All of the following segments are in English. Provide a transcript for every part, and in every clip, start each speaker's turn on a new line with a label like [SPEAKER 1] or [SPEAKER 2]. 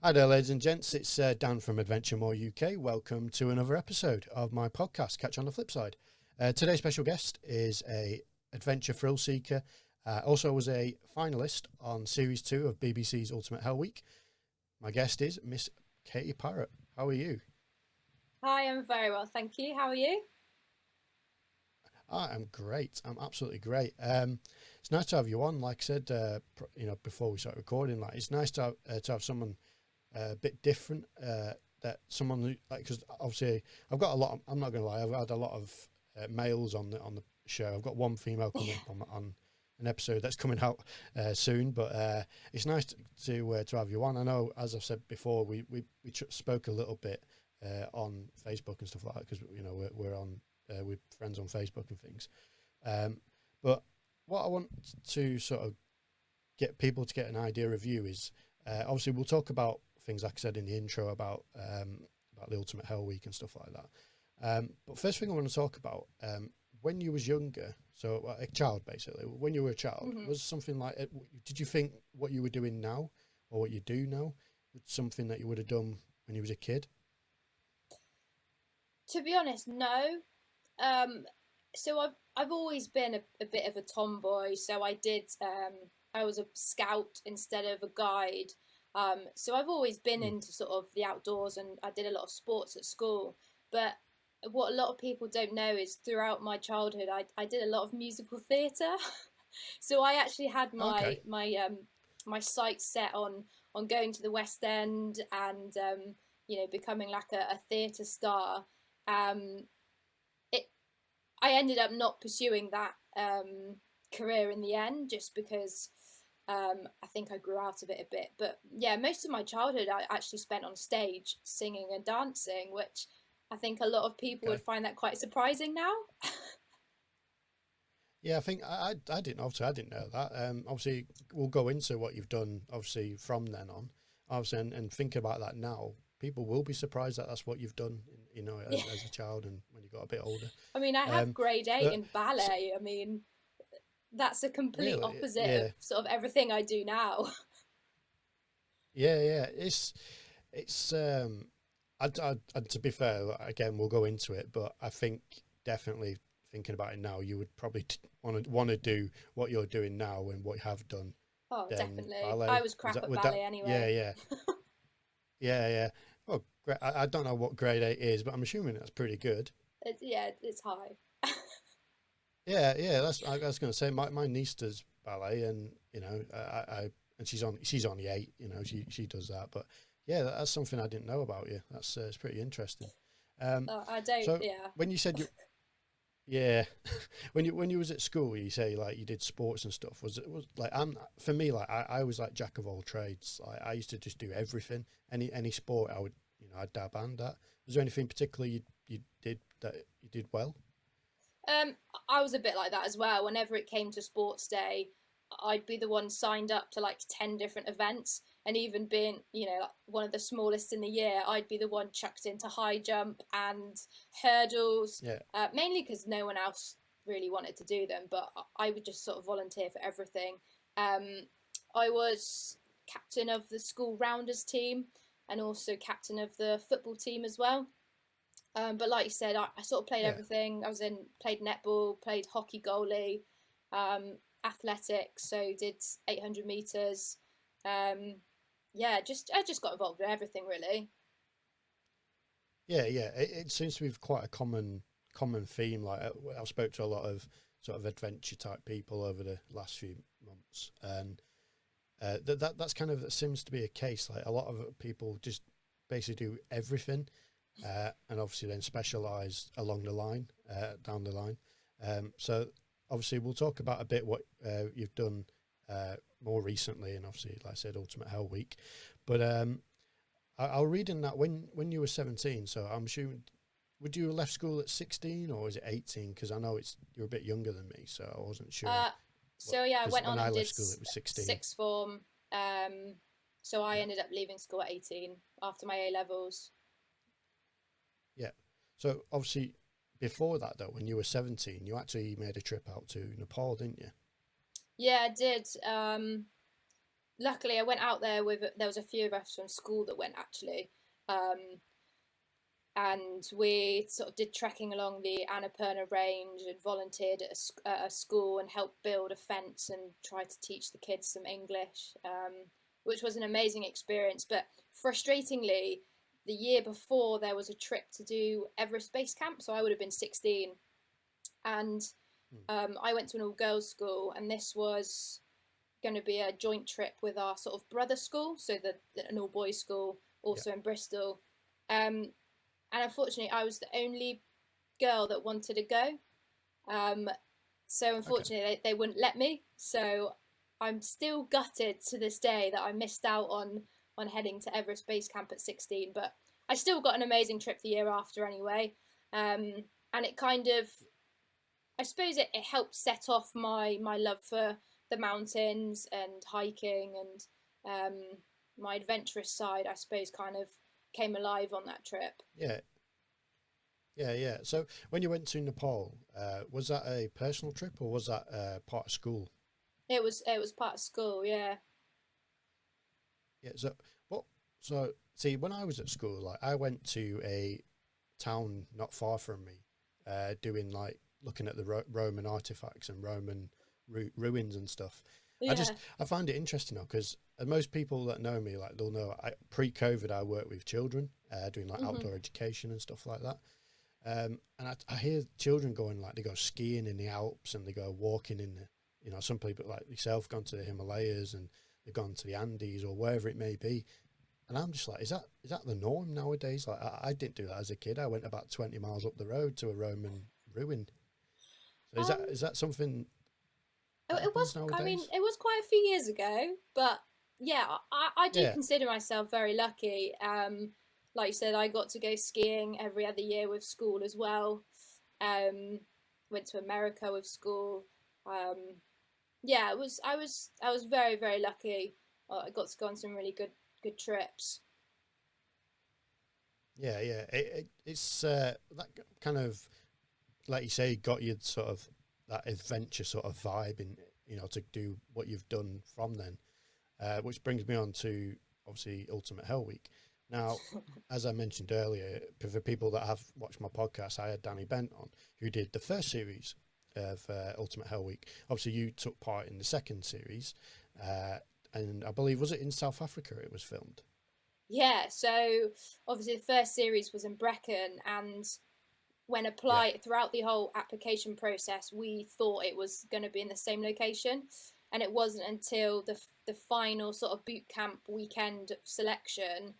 [SPEAKER 1] Hi there, ladies and gents. It's Dan from Adventure More UK. Welcome to another episode of my podcast, Catch on the Flip Side. Today's special guest is a adventure thrill seeker. Also was a finalist on Series 2 of BBC's Ultimate Hell Week. My guest is Miss Katy Parrott. How are you?
[SPEAKER 2] Hi, I'm very well, thank you. How are you?
[SPEAKER 1] I'm great. I'm absolutely great. It's nice to have you on. Like I said, before we start recording, like it's nice to have someone a bit different. That someone who, like, because obviously I've got a lot. I'm not gonna lie. I've had a lot of males on the show. I've got one female coming up on an episode that's coming out soon. But it's nice to have you on. I know, as I've said before, we spoke a little bit on Facebook and stuff like that because we're on with friends on Facebook and things. But what I want to sort of get people to get an idea of you is obviously we'll talk about things like I said in the intro about the Ultimate Hell Week and stuff like that. But first thing I want to talk about, when you was younger, so a child basically, when you were a child,
[SPEAKER 2] hmm
[SPEAKER 1] was something like, did you think what you were doing now or what you do now was something that you would have done when you was a kid?
[SPEAKER 2] To be honest, no. Um, so I've always been a bit of a tomboy. So I was a scout instead of a guide. So I've always been
[SPEAKER 1] Mm.
[SPEAKER 2] into sort of the outdoors, and I did a lot of sports at school. But what a lot of people don't know is throughout my childhood, I did a lot of musical theatre. So I actually had
[SPEAKER 1] Okay.
[SPEAKER 2] my sights set on going to the West End and becoming like a theatre star. Um, it I ended up not pursuing that career in the end just because I think I grew out of it a bit. But yeah, most of my childhood I actually spent on stage singing and dancing, which I think a lot of people would
[SPEAKER 1] Okay.
[SPEAKER 2] find that quite surprising now.
[SPEAKER 1] Yeah, I think I didn't, obviously I didn't know that. Obviously we'll go into what you've done obviously from then on, obviously, and think about that now. People will be surprised that that's what you've done,
[SPEAKER 2] Yeah.
[SPEAKER 1] as a child and when you got a bit older.
[SPEAKER 2] I mean, I have
[SPEAKER 1] Um,
[SPEAKER 2] grade eight
[SPEAKER 1] but
[SPEAKER 2] in
[SPEAKER 1] so,
[SPEAKER 2] ballet. I mean, that's a complete
[SPEAKER 1] really,
[SPEAKER 2] opposite of
[SPEAKER 1] yeah,
[SPEAKER 2] sort of everything I do now.
[SPEAKER 1] yeah. It's and to be fair, again, we'll go into it, but I think definitely thinking about it now, you would probably want to do what you're doing now and what you have done
[SPEAKER 2] Oh,
[SPEAKER 1] than
[SPEAKER 2] definitely. I
[SPEAKER 1] ballet.
[SPEAKER 2] was
[SPEAKER 1] Is
[SPEAKER 2] crap
[SPEAKER 1] that
[SPEAKER 2] at
[SPEAKER 1] would that?
[SPEAKER 2] ballet
[SPEAKER 1] Yeah,
[SPEAKER 2] anyway.
[SPEAKER 1] yeah. Yeah, yeah. Well, I don't know what grade eight is, but I'm assuming that's pretty good.
[SPEAKER 2] Yeah, it's high.
[SPEAKER 1] Yeah, yeah. I was going to say my niece does ballet, and and she's on the eight. She does that. But yeah, that's something I didn't know about you. That's it's pretty interesting. Um,
[SPEAKER 2] I don't.
[SPEAKER 1] so
[SPEAKER 2] Yeah.
[SPEAKER 1] when you said you, yeah, when you was at school, you say like you did sports and stuff. Was like I'm for me like I was like jack of all trades. Like I used to just do everything. Any sport I would I'd dab hand at. Was there anything particular you did that you did well?
[SPEAKER 2] Um, I was a bit like that as well. Whenever it came to sports day, I'd be the one signed up to like 10 different events. And even being, like one of the smallest in the year, I'd be the one chucked into high jump and hurdles,
[SPEAKER 1] Yeah,
[SPEAKER 2] mainly because no one else really wanted to do them. But I would just sort of volunteer for everything. Um, I was captain of the school rounders team and also captain of the football team as well. But like you said, I sort of played
[SPEAKER 1] yeah,
[SPEAKER 2] everything. Played netball, played hockey goalie, athletics. So did 800 meters. Um, yeah, I just got involved in everything really.
[SPEAKER 1] yeah. It seems to be quite a common theme. Like I've spoke to a lot of sort of adventure type people over the last few months, and that's kind of that seems to be a case. Like a lot of people just basically do everything, and obviously then specialize along the line, down the line. So obviously we'll talk about a bit what you've done more recently, and obviously, like I said, Ultimate Hell Week. But I'll read in that when you were 17. So I'm assuming. Would you have left school at 16 or is it 18? Because I know you're a bit younger than me, so I wasn't sure.
[SPEAKER 2] Uh, so yeah, I
[SPEAKER 1] Because
[SPEAKER 2] went
[SPEAKER 1] when
[SPEAKER 2] on
[SPEAKER 1] I
[SPEAKER 2] and
[SPEAKER 1] left
[SPEAKER 2] did
[SPEAKER 1] school, it was 16.
[SPEAKER 2] sixth form. So I
[SPEAKER 1] Yeah.
[SPEAKER 2] ended up leaving school at 18 after my A levels.
[SPEAKER 1] Yeah. So obviously, before that though, when you were 17, you actually made a trip out to Nepal, didn't you?
[SPEAKER 2] Yeah, I did. luckily I went out there with, there was a few of us from school that went actually. Um, and we sort of did trekking along the Annapurna Range and volunteered at a school and helped build a fence and tried to teach the kids some English, which was an amazing experience. But frustratingly, the year before there was a trip to do Everest Base Camp, so I would have been 16, and I went to an all-girls school, and this was going to be a joint trip with our sort of brother school, so an all-boys school, also in Bristol. And unfortunately, I was the only girl that wanted to go. So unfortunately, they wouldn't let me. So I'm still gutted to this day that I missed out on heading to Everest Base Camp at 16. But I still got an amazing trip the year after anyway. And it kind of, I suppose it helped set off my love for the mountains and hiking, and my adventurous side, I suppose, kind of came alive on that trip.
[SPEAKER 1] Yeah. So when you went to Nepal, was that a personal trip or was that part of school?
[SPEAKER 2] It was part of school, yeah.
[SPEAKER 1] Yeah. So see, when I was at school, like I went to a town not far from me, doing like looking at the Roman artifacts and Roman ruins and stuff.
[SPEAKER 2] Yeah.
[SPEAKER 1] I find it interesting now because most people that know me, like they'll know pre-COVID I worked with children, doing like outdoor education and stuff like that. And I hear children going, like they go skiing in the Alps and they go walking in the, you know, some people like yourself gone to the Himalayas and they've gone to the Andes or wherever it may be. And I'm just like, is that the norm nowadays? Like I didn't do that as a kid. I went about 20 miles up the road to a Roman ruin. So is that something?
[SPEAKER 2] It was.
[SPEAKER 1] Nowadays?
[SPEAKER 2] I mean, it was quite a few years ago, but yeah, I do consider myself very lucky. Like you said, I got to go skiing every other year with school as well. Went to America with school. Yeah, I was very, very lucky. I got to go on some really good trips.
[SPEAKER 1] Yeah. It's that kind of, like you say, got you sort of that adventure sort of vibe in, you know, to do what you've done from then, which brings me on to obviously Ultimate Hell Week. Now, as I mentioned earlier, for people that have watched my podcast, I had Danny Bent on, who did the first series of Ultimate Hell Week. Obviously, you took part in the second series, and I believe, was it in South Africa it was filmed?
[SPEAKER 2] Yeah, so obviously the first series was in Brecon, and when throughout the whole application process, we thought it was going to be in the same location, and it wasn't until the final sort of boot camp weekend selection,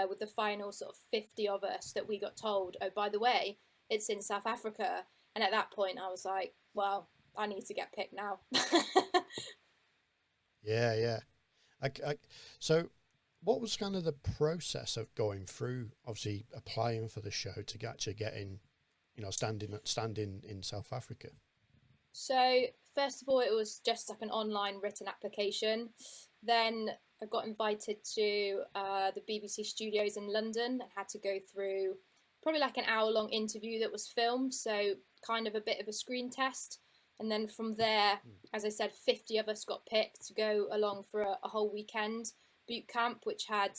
[SPEAKER 2] with the final sort of 50 of us, that we got told, oh, by the way, it's in South Africa. And at that point I was like, well, I need to get picked now.
[SPEAKER 1] Yeah. So what was kind of the process of going through, obviously applying for the show to actually get in, you know, standing in South Africa?
[SPEAKER 2] So first of all, it was just like an online written application. Then I got invited to the BBC studios in London and had to go through probably like an hour-long interview that was filmed, so kind of a bit of a screen test. And then from there, as I said, 50 of us got picked to go along for a whole weekend boot camp, which had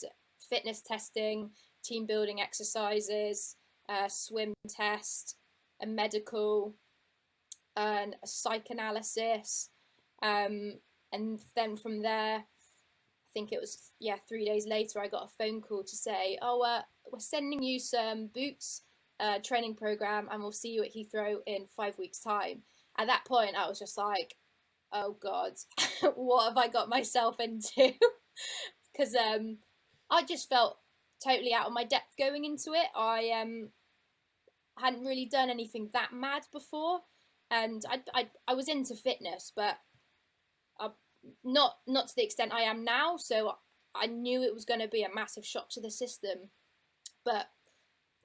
[SPEAKER 2] fitness testing, team building exercises, a swim test, a medical, and a psychoanalysis. And then from there, I think it was 3 days later, I got a phone call to say, we're sending you some boots, training program, and we'll see you at Heathrow in 5 weeks' time. At that point, I was just like, oh God, what have I got myself into? Because I just felt totally out of my depth going into it. I hadn't really done anything that mad before, and I was into fitness, but not to the extent I am now. So I knew it was going to be a massive shock to the system, but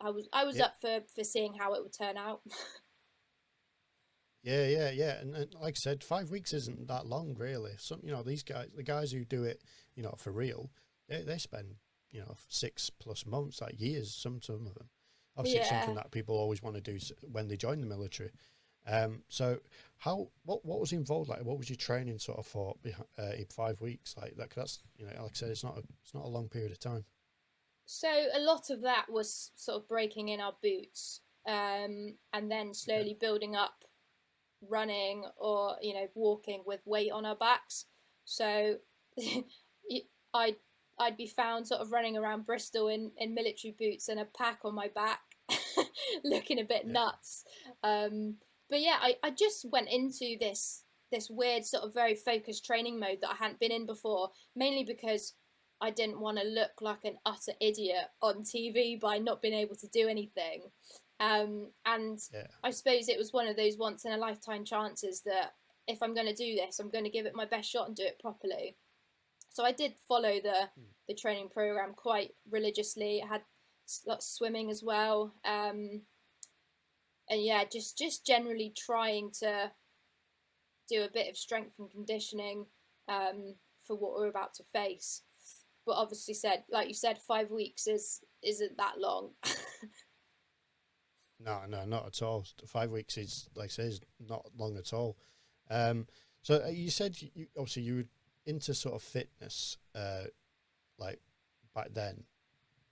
[SPEAKER 2] I was up for seeing how it would turn out.
[SPEAKER 1] Yeah. And like I said, 5 weeks isn't that long, really. Some, you know, the guys who do it, you know, for real, they spend, you know, 6+ months, like years, some of them. Obviously, it's something that people always want to do when they join the military. So what was involved? Like, what was your training sort of for in 5 weeks? Like that, that's, like I said, it's not a long period of time.
[SPEAKER 2] So a lot of that was sort of breaking in our boots, and then
[SPEAKER 1] Okay.
[SPEAKER 2] slowly building up running or walking with weight on our backs. So I'd I'd be found sort of running around Bristol in military boots and a pack on my back, looking a bit
[SPEAKER 1] Yeah.
[SPEAKER 2] nuts. But yeah, I just went into this weird sort of very focused training mode that I hadn't been in before, mainly because I didn't want to look like an utter idiot on TV by not being able to do anything. And
[SPEAKER 1] Yeah.
[SPEAKER 2] I suppose it was one of those once in a lifetime chances that if I'm going to do this, I'm going to give it my best shot and do it properly. So I did follow the training program quite religiously. I had lots of swimming as well, and yeah, just generally trying to do a bit of strength and conditioning for what we're about to face. But obviously, like you said, 5 weeks isn't that long.
[SPEAKER 1] No, not at all. 5 weeks is, like I say, is not long at all. So you said obviously you were into sort of fitness, like back then,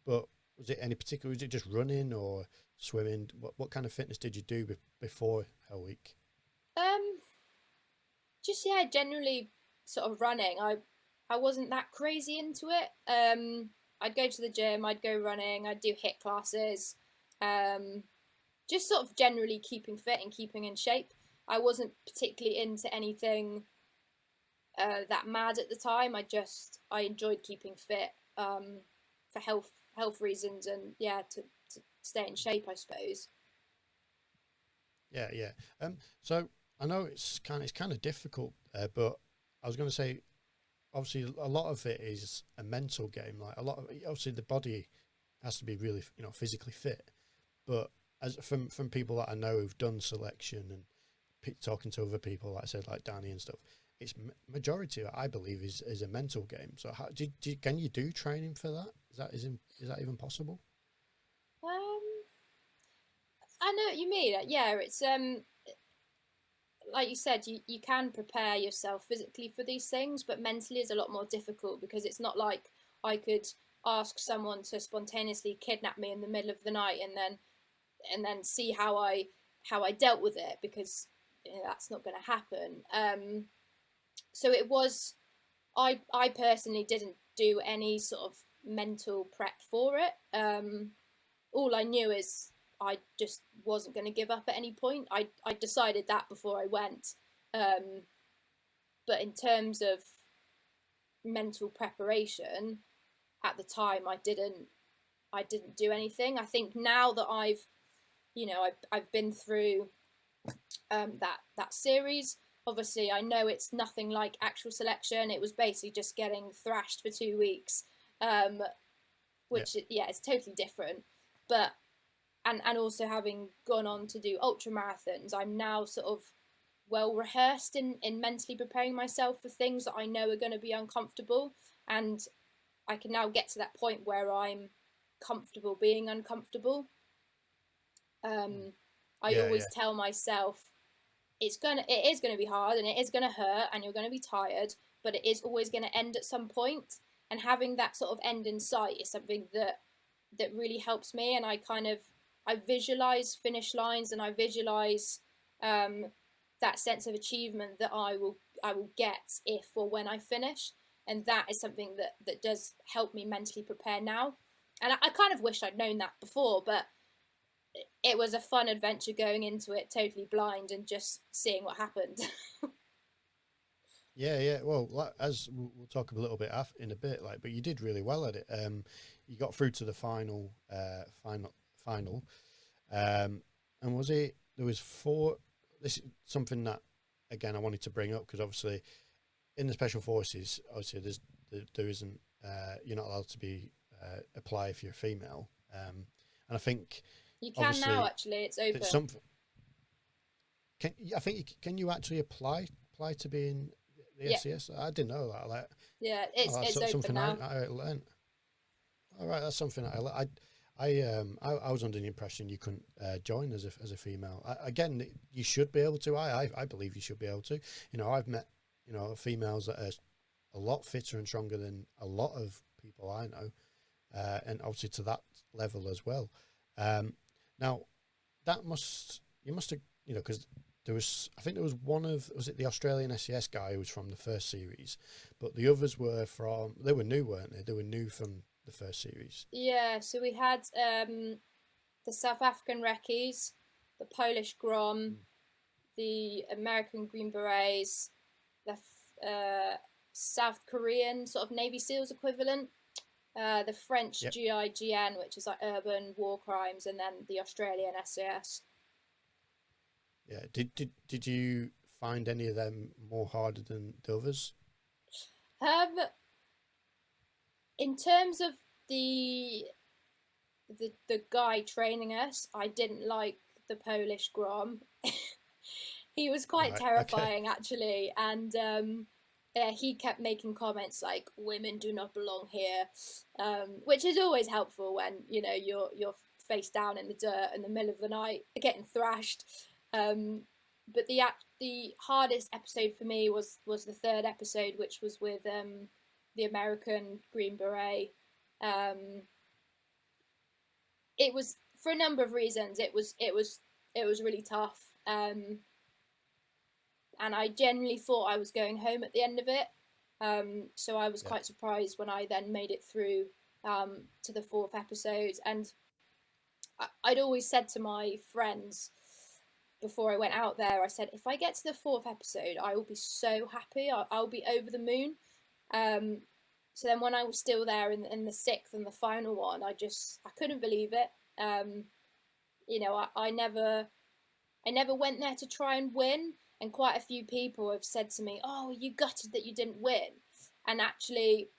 [SPEAKER 1] but was it any particular? Was it just running or swimming? What kind of fitness did you do before Hell Week?
[SPEAKER 2] um, just yeah, generally sort of running. I wasn't that crazy into it. I'd go to the gym, I'd go running, I'd do HIIT classes. Um, just sort of generally keeping fit and keeping in shape. I wasn't particularly into anything that mad at the time. I enjoyed keeping fit for health reasons, and yeah, to stay in shape, I suppose.
[SPEAKER 1] Yeah, yeah. So I know it's kind of difficult, but I was going to say, obviously, a lot of it is a mental game. Like a lot of, obviously, the body has to be really, physically fit. But as from people that I know who've done selection and talking to other people, like I said, like Danny and stuff, it's majority of it, I believe, is a mental game. So how can you do training for that? Is that even possible?
[SPEAKER 2] Um, I know what you mean. Yeah, it's like you said, you can prepare yourself physically for these things, but mentally is a lot more difficult because it's not like I could ask someone to spontaneously kidnap me in the middle of the night and then see how I dealt with it, because that's not going to happen. So it was, I personally didn't do any sort of mental prep for it. All I knew is I just wasn't going to give up at any point. I decided that before I went. Um, but in terms of mental preparation, at the time I didn't do anything. I think now that I've been through that series. Obviously, I know it's nothing like actual selection. It was basically just getting thrashed for 2 weeks, um,
[SPEAKER 1] Yeah,
[SPEAKER 2] which yeah, it's totally different. But and also having gone on to do ultra marathons, I'm now sort of well rehearsed in mentally preparing myself for things that I know are going to be uncomfortable, and I can now get to that point where I'm comfortable being uncomfortable.
[SPEAKER 1] mm.
[SPEAKER 2] Um, I
[SPEAKER 1] Yeah, yeah,
[SPEAKER 2] always tell myself it is gonna be hard and it is gonna hurt and you're gonna be tired, but it is always gonna end at some point. And having that sort of end in sight is something that really helps me. And I visualize finish lines, and I visualize um, that sense of achievement that I will get if or when I finish. And that is something that does help me mentally prepare now. And I kind of wish I'd known that before, but it was a fun adventure going into it totally blind and just seeing what happened.
[SPEAKER 1] yeah, yeah. Well, as we'll talk a little bit in a bit, like, but you did really well at it. You got through to the final. And was it there was four? This is something that again I wanted to bring up because obviously in the special forces, obviously there isn't you're not allowed to be apply if you're a female. And I think
[SPEAKER 2] You can now,
[SPEAKER 1] obviously
[SPEAKER 2] actually, it's
[SPEAKER 1] that
[SPEAKER 2] open.
[SPEAKER 1] something I think can you actually apply to be in the
[SPEAKER 2] Yeah,
[SPEAKER 1] SCS? I didn't know that. Like,
[SPEAKER 2] yeah,
[SPEAKER 1] oh,
[SPEAKER 2] it's
[SPEAKER 1] that's
[SPEAKER 2] it's open
[SPEAKER 1] something
[SPEAKER 2] now.
[SPEAKER 1] I learned. All right, that's something I was under the impression you couldn't join as a female. Again, you should be able to. I believe you should be able to. You know, I've met, you know, females that are a lot fitter and stronger than a lot of people I know, and obviously to that level as well. Now, you must have, you know, because I think there was was it the Australian SES guy who was from the first series, but the others they were new, weren't they? They were new from the first series.
[SPEAKER 2] Yeah, so we had the South African Recce's, the Polish Grom, the American Green Berets, the South Korean sort of Navy SEALs equivalent, the French GIGN, which is like urban war crimes, and then the Australian SAS.
[SPEAKER 1] Yeah. Did you find any of them more harder than the others?
[SPEAKER 2] In terms of the guy training us, I didn't like the Polish Grom. He was quite terrifying, actually, and he kept making comments like "women do not belong here," which is always helpful when, you know, you're face down in the dirt in the middle of the night getting thrashed. But the hardest episode for me was the third episode, which was with the American Green Beret. It was, for a number of reasons, it was really tough, and I genuinely thought I was going home at the end of it. So I was quite surprised when I then made it through to the fourth episode. And I'd always said to my friends before I went out there, I said, if I get to the fourth episode, I will be so happy. I'll be over the moon. So then when I was still there in the sixth and the final one, I couldn't believe it. You know, I never went there to try and win. And quite a few people have said to me, "Oh, you gutted that you didn't win." And actually,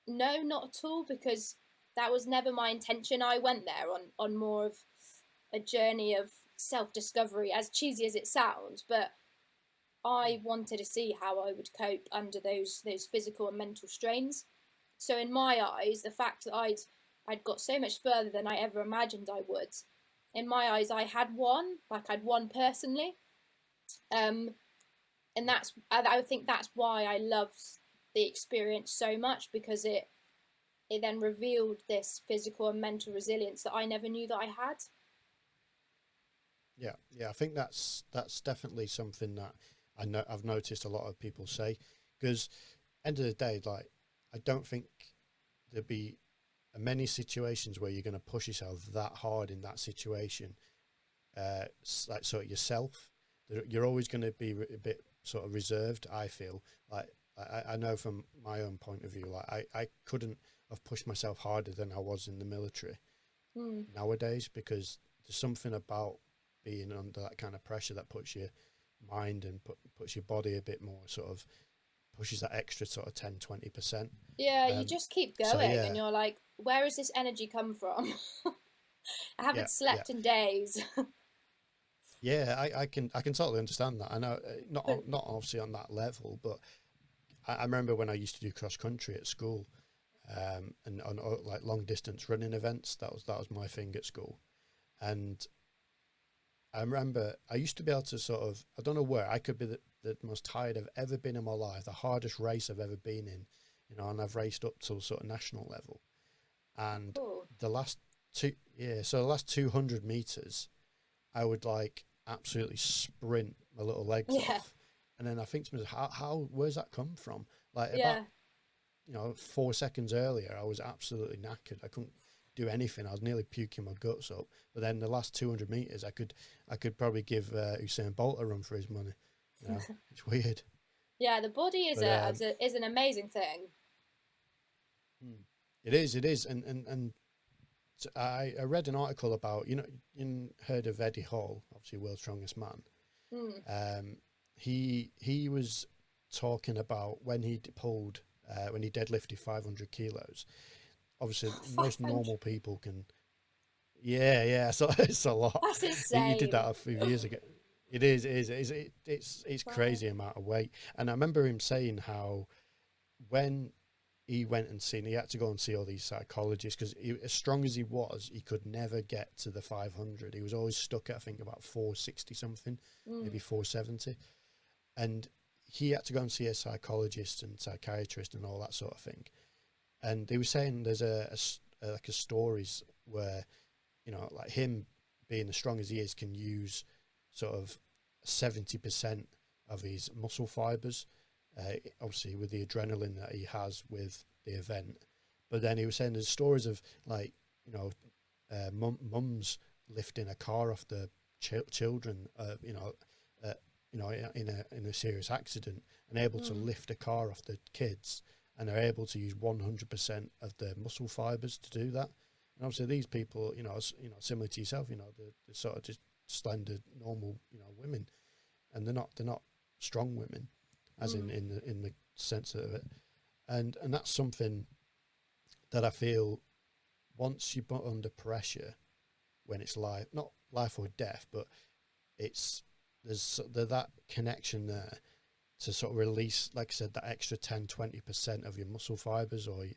[SPEAKER 2] no, not at all, because that was never my intention. I went there on more of a journey of self-discovery, as cheesy as it sounds, but I wanted to see how I would cope under those physical and mental strains. So in my eyes, the fact that I'd got so much further than I ever imagined I would, in my eyes, I'd won personally. And I think that's why I loved the experience so much, because it then revealed this physical and mental resilience that I never knew that I had.
[SPEAKER 1] Yeah, I think that's definitely something that I've noticed a lot of people say, because end of the day, like, I don't think there'd be many situations where you're going to push yourself that hard in that situation, like sort of yourself. You're always going to be a bit sort of reserved, I feel. Like, I know from my own point of view, like I couldn't have pushed myself harder than I was in the military nowadays, because there's something about being under that kind of pressure that puts your mind and puts your body a bit more, sort of pushes that extra sort of 10-20%.
[SPEAKER 2] Yeah, you just keep going, and you're like, where has this energy come from? I haven't slept in days.
[SPEAKER 1] Yeah, I can totally understand that. I know, not obviously on that level, but I remember when I used to do cross country at school, and on like long distance running events. That was my thing at school, and I remember I used to be able to sort of, I don't know where, I could be the most tired I've ever been in my life, the hardest race I've ever been in, you know, and I've raced up to sort of national level, and the last 200 meters, I would like absolutely sprint my little legs off. And then I think to myself, where's that come from? Like, about, you know, 4 seconds earlier, I was absolutely knackered. I couldn't do anything. I was nearly puking my guts up. But then the last 200 meters, I could probably give Usain Bolt a run for his money. You know, it's weird.
[SPEAKER 2] Yeah, the body is an amazing thing.
[SPEAKER 1] It is, and so I read an article about, you know, you heard of Eddie Hall, obviously world's strongest man. He was talking about when he deadlifted 500 kilos. Obviously, most normal people can. Yeah. So it's a lot.
[SPEAKER 2] That's insane.
[SPEAKER 1] He did that a few years ago. It's crazy amount of weight. And I remember him saying how when he went and seen. He had to go and see all these psychologists because, as strong as he was, he could never get to the 500. He was always stuck at, I think, about 460 something, maybe 470, and he had to go and see a psychologist and psychiatrist and all that sort of thing. And they were saying there's like a stories where, you know, like him being as strong as he is can use sort of 70% of his muscle fibers. Obviously with the adrenaline that he has with the event, but then he was saying there's stories of, like, you know, mums lifting a car off the children, you know, in a serious accident, and able to lift a car off the kids, and they're able to use 100% of their muscle fibers to do that. And obviously these people, you know, similar to yourself, you know, they're sort of just slender, normal, you know, women, and they're not strong women, as in the sense of it, and that's something that I feel once you put under pressure, when it's not life or death, but there's that connection there to sort of release, like I said, that extra 10-20% of your muscle fibers, or you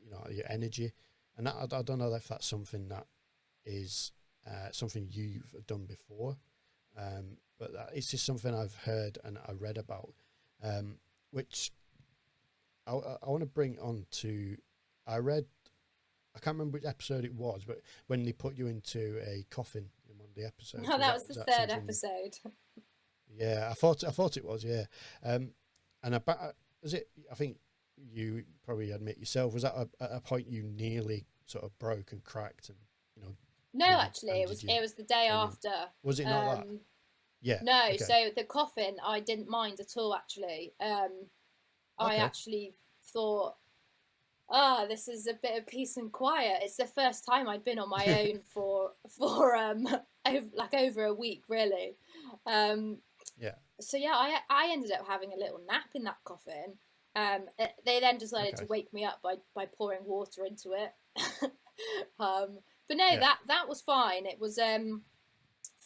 [SPEAKER 1] know, your energy. And that, I don't know if that's something that is something you've done before, but it's just something I've heard and I read about. Which I want to bring on to, I can't remember which episode it was, but when they put you into a coffin in one of the episodes.
[SPEAKER 2] No, that was the third episode.
[SPEAKER 1] Yeah, I thought it was, yeah. And was it, I think you probably admit yourself, was that a point you nearly sort of broke and cracked, and, you know?
[SPEAKER 2] No, actually, it was the day after.
[SPEAKER 1] Was it not that? Yeah.
[SPEAKER 2] No,
[SPEAKER 1] okay.
[SPEAKER 2] So the coffin, I didn't mind at all, actually. I actually thought, this is a bit of peace and quiet. It's the first time I'd been on my own for over a week, really.
[SPEAKER 1] Yeah.
[SPEAKER 2] So yeah, I ended up having a little nap in that coffin. They then decided to wake me up by pouring water into it. But no, that was fine. It was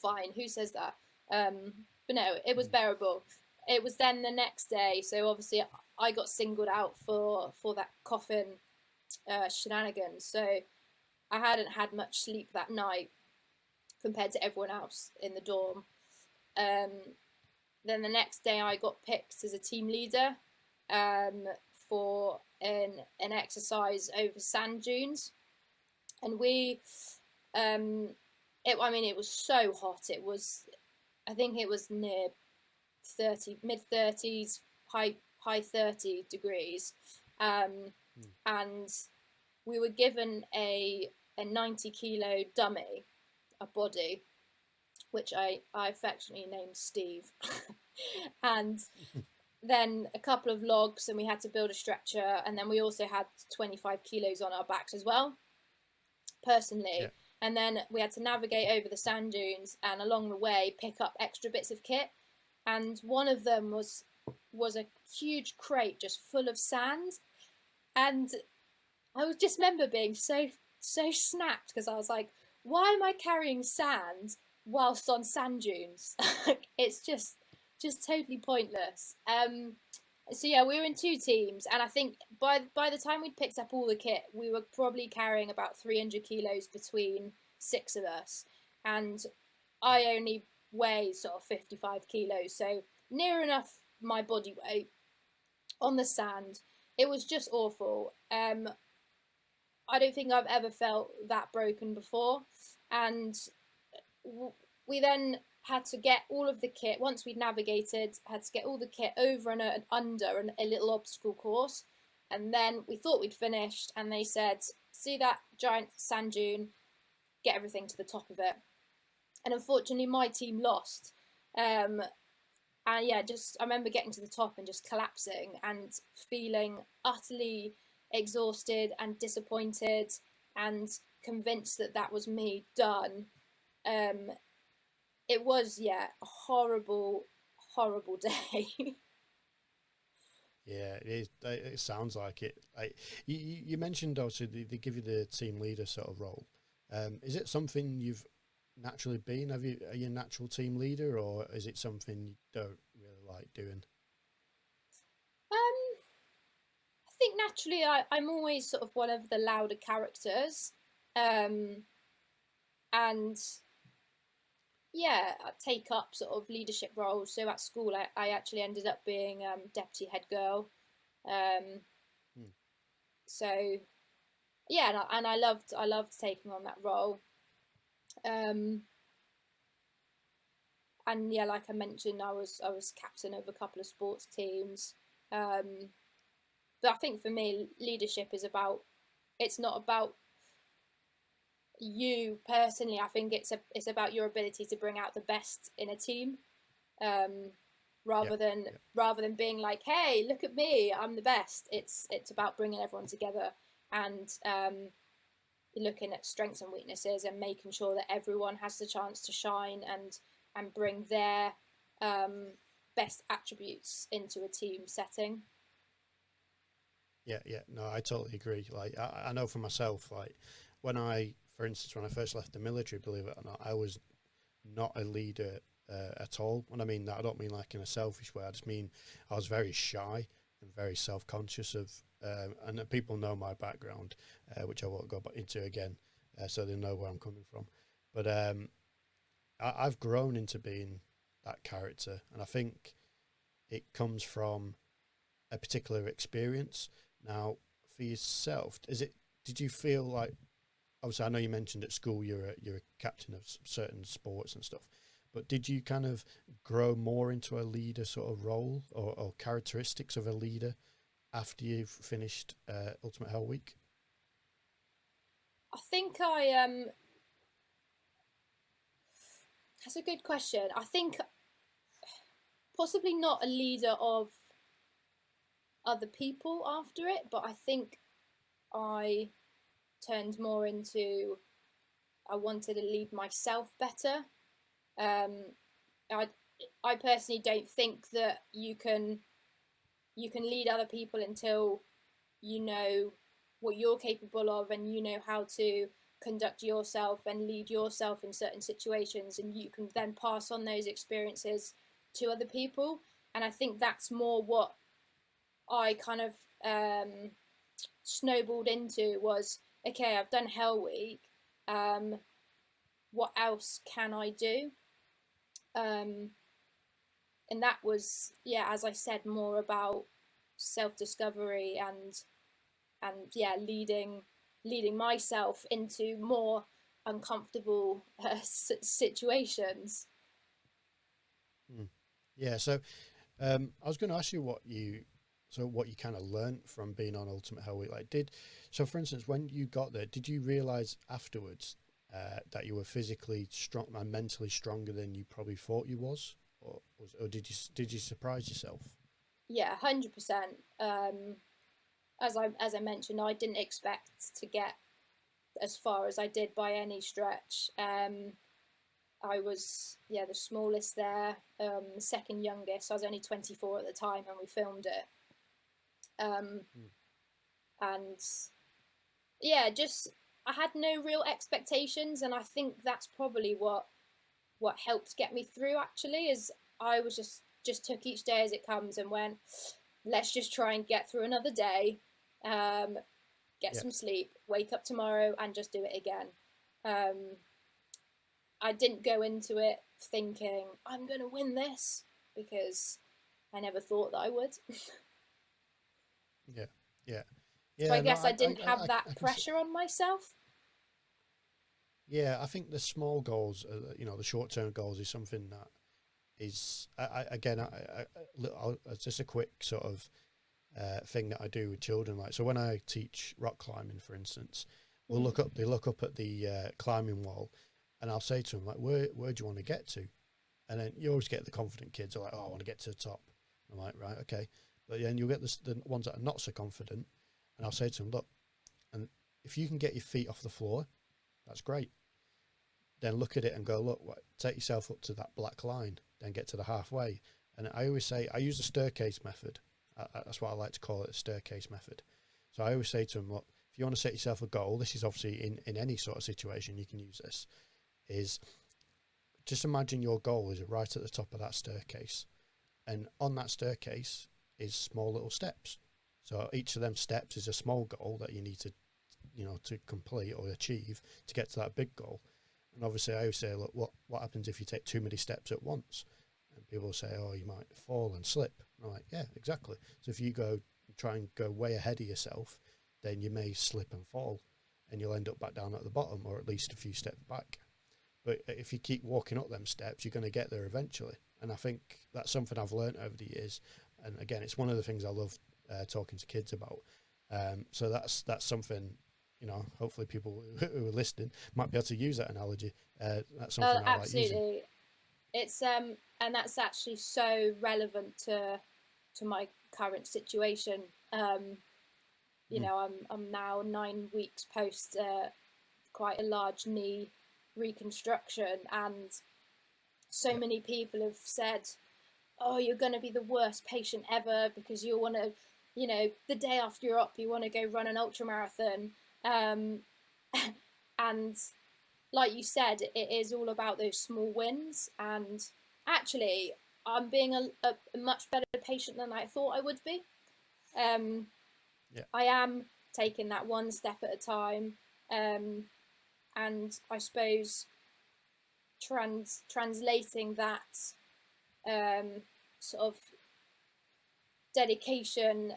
[SPEAKER 2] fine. Who says that? But no, it was bearable. It was then the next day, so obviously I got singled out for that coffin shenanigans. So I hadn't had much sleep that night compared to everyone else in the dorm. Then the next day I got picked as a team leader for an exercise over sand dunes, and it was so hot. It was, I think it was near mid 30s, high 30 degrees, and we were given a 90-kilo dummy, a body, which I affectionately named Steve, and then a couple of logs, and we had to build a stretcher, and then we also had 25 kilos on our backs as well, personally. Yeah. And then we had to navigate over the sand dunes, and along the way pick up extra bits of kit. And one of them was a huge crate just full of sand, and I just remember being so snapped, because I was like, why am I carrying sand whilst on sand dunes? It's just totally pointless. So yeah, we were in two teams, and I think by the time we'd picked up all the kit, we were probably carrying about 300 kilos between 6 of us, and I only weigh sort of 55 kilos, so near enough my body weight on the sand. It was just awful. I don't think I've ever felt that broken before, and we then had to get all of the kit, once we'd navigated, had to get all the kit over and under a little obstacle course, and then we thought we'd finished, and they said, see that giant sand dune, get everything to the top of it. And unfortunately my team lost, and yeah, I remember getting to the top and just collapsing and feeling utterly exhausted and disappointed and convinced that was me done. It was, yeah, a horrible day.
[SPEAKER 1] Yeah, it is. It sounds like it. Like you mentioned, also they give you the team leader sort of role. Is it something you've naturally been? Are you a natural team leader, or is it something you don't really like doing?
[SPEAKER 2] I think naturally I'm always sort of one of the louder characters, and yeah, I take up sort of leadership roles. So at school, I actually ended up being deputy head girl.
[SPEAKER 1] Hmm.
[SPEAKER 2] So yeah, and I loved taking on that role. And yeah, like I mentioned, I was captain of a couple of sports teams. But I think for me, leadership is about. It's not about you personally. I think it's about your ability to bring out the best in a team, um,
[SPEAKER 1] Yeah, yeah,
[SPEAKER 2] rather than being like, "Hey, look at me, I'm the best." It's about bringing everyone together and looking at strengths and weaknesses and making sure that everyone has the chance to shine and bring their best attributes into a team setting.
[SPEAKER 1] yeah, yeah. No, I totally agree. Like, I know for myself, like for instance, when I first left the military, believe it or not, I was not a leader at all. When I mean that, I don't mean like in a selfish way. I just mean I was very shy and very self-conscious of, and people know my background, which I won't go into again, so they know where I'm coming from. But I've grown into being that character, and I think it comes from a particular experience. Now, for yourself, is it? Did you feel like, obviously, I know you mentioned at school you're a captain of certain sports and stuff, but did you kind of grow more into a leader sort of role or characteristics of a leader after you've finished Ultimate Hell Week?
[SPEAKER 2] I think that's a good question. I think possibly not a leader of other people after it, but I think I turned more into I wanted to lead myself better. Um, I I personally don't think that you can lead other people until you know what you're capable of and you know how to conduct yourself and lead yourself in certain situations, and you can then pass on those experiences to other people. And I think that's more what I kind of snowballed into was, okay, I've done Hell Week. Um, what else can I do? Um, and that was, yeah, as I said, more about self discovery and yeah, leading myself into more uncomfortable situations.
[SPEAKER 1] Hmm. Yeah, so I was going to ask you what you kind of learned from being on Ultimate Hell Week. Like, so for instance, when you got there, did you realize afterwards that you were physically strong and mentally stronger than you probably thought you was, or did you surprise yourself?
[SPEAKER 2] Yeah, 100%. As I mentioned, I didn't expect to get as far as I did by any stretch. I was, yeah, the smallest there, second youngest. I was only 24 at the time when we filmed it. Um,
[SPEAKER 1] Mm.
[SPEAKER 2] and yeah, just I had no real expectations, and I think that's probably what helped get me through. Actually, is I was just took each day as it comes and went, let's just try and get through another day, um, get
[SPEAKER 1] Yeah,
[SPEAKER 2] some sleep, wake up tomorrow, and just do it again. Um, I didn't go into it thinking I'm gonna win this because I never thought that I would.
[SPEAKER 1] yeah, yeah,
[SPEAKER 2] So I
[SPEAKER 1] yeah. No,
[SPEAKER 2] guess I didn't have
[SPEAKER 1] I
[SPEAKER 2] that
[SPEAKER 1] can see.
[SPEAKER 2] pressure on myself.
[SPEAKER 1] Yeah, I think the small goals, the short-term goals, is something that is again, it's just a quick sort of thing that I do with children. Like, so when I teach rock climbing, for instance,
[SPEAKER 2] Mm.
[SPEAKER 1] they look up at the climbing wall, and I'll say to them like, where do you want to get to? And then you always get the confident kids are like, oh, I want to get to the top. I'm like, right, okay. But then you'll get the ones that are not so confident, and I'll say to them, look, and if you can get your feet off the floor, that's great. Then look at it and go, look, take yourself up to that black line, then get to the halfway. And I always say, I use the staircase method. That's what I like to call it, the staircase method. So I always say to them, look, if you want to set yourself a goal, this is obviously in any sort of situation you can use this, is just imagine your goal is right at the top of that staircase. And on that staircase is small little steps. So each of them steps is a small goal that you need to, to complete or achieve to get to that big goal. And obviously, I always say, look, what happens if you take too many steps at once? And people say, oh, you might fall and slip. And I'm like, yeah, exactly. So if you try and go way ahead of yourself, then you may slip and fall, and you'll end up back down at the bottom, or at least a few steps back. But if you keep walking up them steps, you're going to get there eventually. And I think that's something I've learned over the years. And again, it's one of the things I love talking to kids about. So that's something, hopefully people who are listening might be able to use that analogy. That's something I like using.
[SPEAKER 2] Absolutely. It's and that's actually so relevant to my current situation. I'm now 9 weeks post quite a large knee reconstruction, and so many people have said, oh, you're going to be the worst patient ever because you'll want to, the day after you're up, you want to go run an ultra marathon. And like you said, it is all about those small wins. And actually, I'm being a much better patient than I thought I would be. I am taking that one step at a time. And I suppose translating that sort of dedication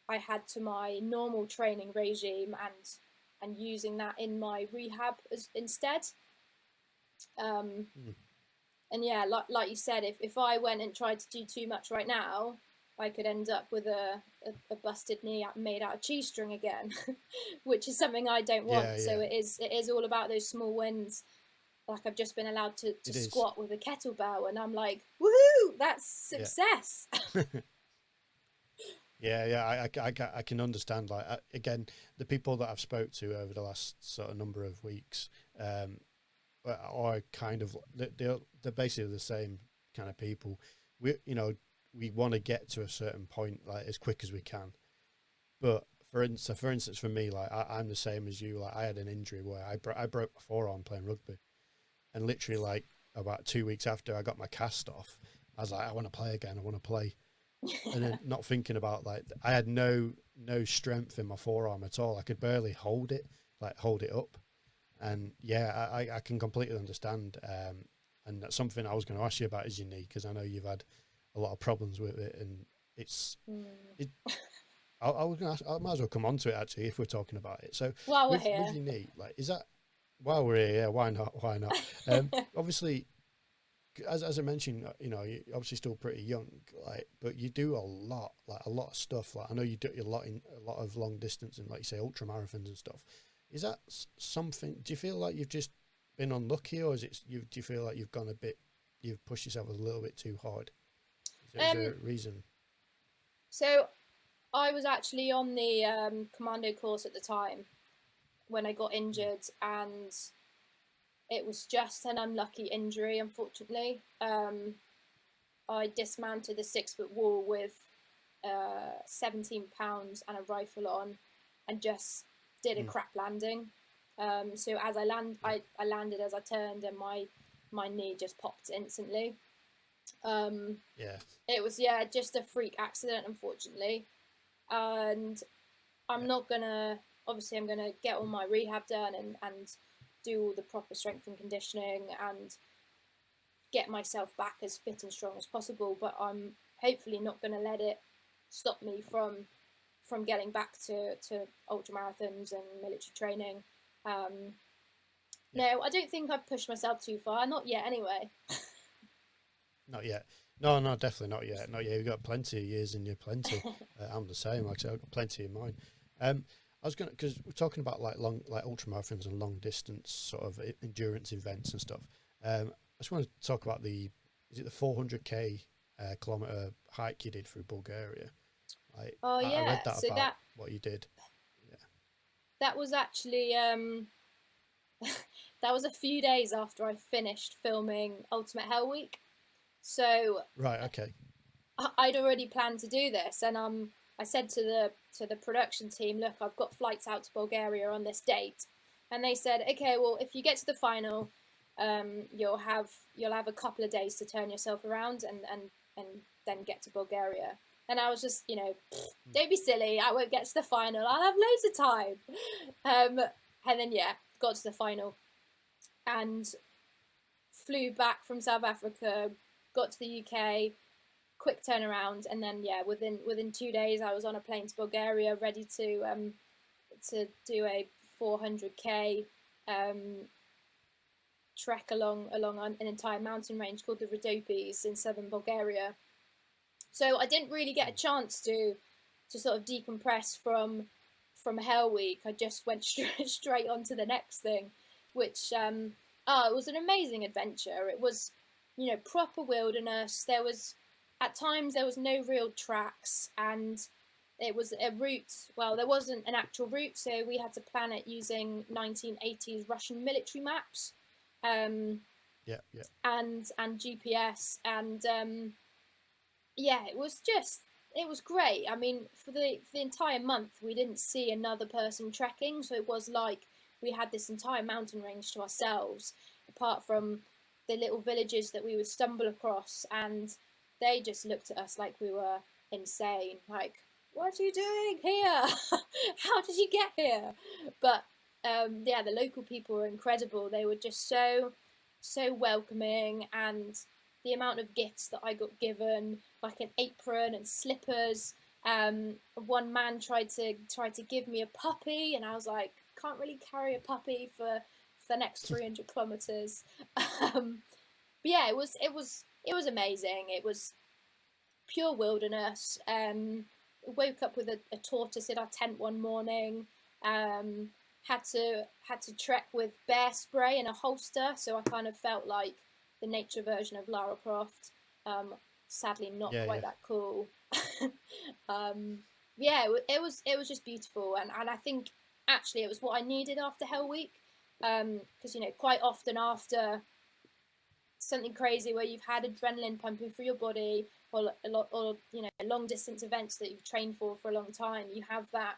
[SPEAKER 2] I had to my normal training regime and using that in my rehab instead. And yeah, like you said, if I went and tried to do too much right now, I could end up with a busted knee made out of cheese string again, which is something I don't want. Yeah. So it is all about those small wins. Like I've just been allowed to squat with a kettlebell, and I'm like, woohoo, that's success.
[SPEAKER 1] Yeah. I can understand. Like again, the people that I've spoke to over the last sort of number of weeks are kind of they're basically the same kind of people. We want to get to a certain point like as quick as we can, but for instance, for me, like I'm the same as you. Like I had an injury where I broke my forearm playing rugby, and literally like about 2 weeks after I got my cast off, I was like, I want to play again. I want to play. And then not thinking about like I had no strength in my forearm at all. I could barely hold it up. And yeah, I can completely understand. And that's something I was going to ask you about is your knee, because I know you've had a lot of problems with it, and I was going to ask, I might as well come on to it actually if we're talking about it. So
[SPEAKER 2] while we're
[SPEAKER 1] with
[SPEAKER 2] here,
[SPEAKER 1] your knee, like is that while we're here? Yeah, why not? Obviously, as I mentioned, you're obviously still pretty young, like, but you do a lot of stuff. Like I know you do a lot of long distance and like you say ultra marathons and stuff. Is that something? Do you feel like you've just been unlucky, or do you feel like you've pushed yourself a little bit too hard? Is there a reason?
[SPEAKER 2] So I was actually on the commando course at the time when I got injured, and it was just an unlucky injury, unfortunately. I dismounted the 6-foot wall with 17 pounds and a rifle on, and just did a crap landing. So as I landed as I turned, and my knee just popped instantly. It was just a freak accident, unfortunately. And I'm gonna get all my rehab done and do all the proper strength and conditioning and get myself back as fit and strong as possible, but I'm hopefully not going to let it stop me from getting back to ultra marathons and military training. No, I don't think I've pushed myself too far, not yet anyway.
[SPEAKER 1] Not yet. No, definitely not yet. Not yet. You've got plenty of years in you, plenty. I'm the same. Like I said, I've got plenty in mine. I was because we're talking about like ultra marathons and long distance sort of endurance events and stuff. I just want to talk about the 400k kilometer hike you did through Bulgaria. I read that so about what you did. Yeah.
[SPEAKER 2] That was actually that was a few days after I finished filming Ultimate Hell Week. So
[SPEAKER 1] right, okay.
[SPEAKER 2] I'd already planned to do this, and I said to the production team, look, I've got flights out to Bulgaria on this date, and they said, okay, well, if you get to the final, you'll have a couple of days to turn yourself around and then get to Bulgaria. And I was just, don't be silly. I won't get to the final. I'll have loads of time. And then, yeah, got to the final and flew back from South Africa, got to the UK, quick turnaround. And then, yeah, within 2 days, I was on a plane to Bulgaria, ready to do a 400k trek along an entire mountain range called the Rhodopes in southern Bulgaria. So I didn't really get a chance to sort of decompress from Hell Week. I just went straight on to the next thing, which it was an amazing adventure. It was, proper wilderness. At times there was no real tracks, and it was a route. Well, there wasn't an actual route, so we had to plan it using 1980s Russian military maps. And GPS, and it was great. I mean, for the entire month we didn't see another person trekking, so it was like we had this entire mountain range to ourselves, apart from the little villages that we would stumble across, and they just looked at us like we were insane, like, what are you doing here? How did you get here? But the local people were incredible. They were just so welcoming, and the amount of gifts that I got given, like an apron and slippers. One man tried to give me a puppy, and I was like, can't really carry a puppy for the next 300 kilometers. But yeah, it was amazing. It was pure wilderness. Woke up with a tortoise in our tent one morning. Had to trek with bear spray in a holster, so I kind of felt like the nature version of Lara Croft. Sadly, not quite that cool. It was just beautiful, and I think actually it was what I needed after Hell Week, because quite often after something crazy where you've had adrenaline pumping through your body, or long distance events that you've trained for a long time, you have that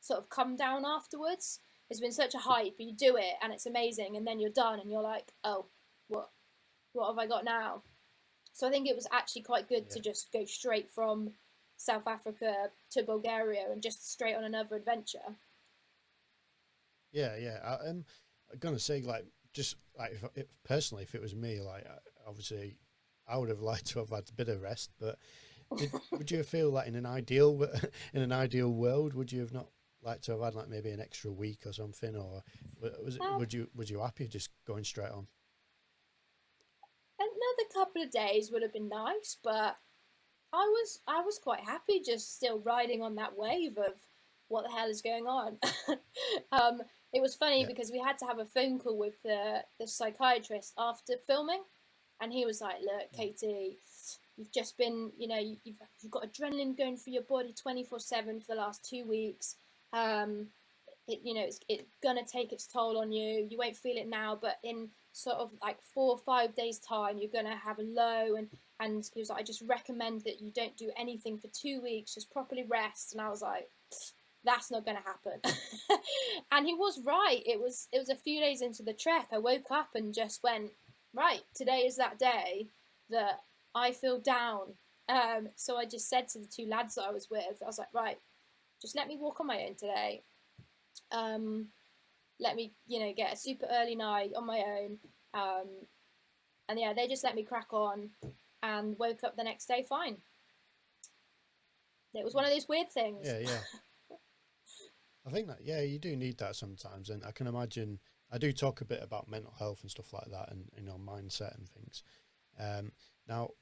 [SPEAKER 2] sort of come down afterwards. It's been such a hype, you do it and it's amazing, and then you're done and you're like, oh, what have I got now? So I think it was actually quite good to just go straight from South Africa to Bulgaria and just straight on another adventure.
[SPEAKER 1] I'm gonna say, like, just like personally, if it was me, like, obviously I would have liked to have had a bit of rest, but would you feel like in an ideal world, would you have not liked to have had like maybe an extra week or something, or would you happy just going straight on?
[SPEAKER 2] Another couple of days would have been nice, but I was quite happy just still riding on that wave of what the hell is going on. It was funny because we had to have a phone call with the psychiatrist after filming, and he was like, look, Katie, you've just been, you've got adrenaline going through your body 24/7 for the last 2 weeks. It's gonna take its toll on you. You won't feel it now, but in sort of like 4 or 5 days time, you're gonna have a low. And he was like, I just recommend that you don't do anything for 2 weeks, just properly rest. And I was like, that's not gonna happen. And he was right. It was a few days into the trek, I woke up and just went, right, today is that day that I feel down. So I just said to the 2 lads that I was with, I was like, right, just let me walk on my own today. Let me, get a super early night on my own. And yeah, they just let me crack on and woke up the next day fine. It was one of those weird things.
[SPEAKER 1] Yeah. I think that, you do need that sometimes. And I can imagine, I do talk a bit about mental health and stuff like that, and, mindset and things. Now,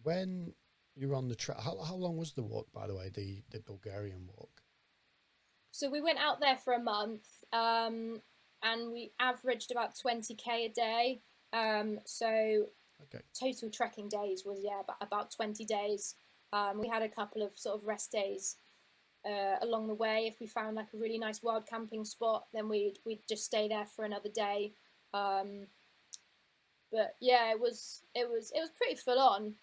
[SPEAKER 1] when you're on the track, how long was the walk, by the way, the Bulgarian walk?
[SPEAKER 2] So we went out there for a month, and we averaged about 20k a day. So total trekking days was about 20 days. We had a couple of sort of rest days along the way. If we found like a really nice wild camping spot, then we'd just stay there for another day. But yeah, it was pretty full on.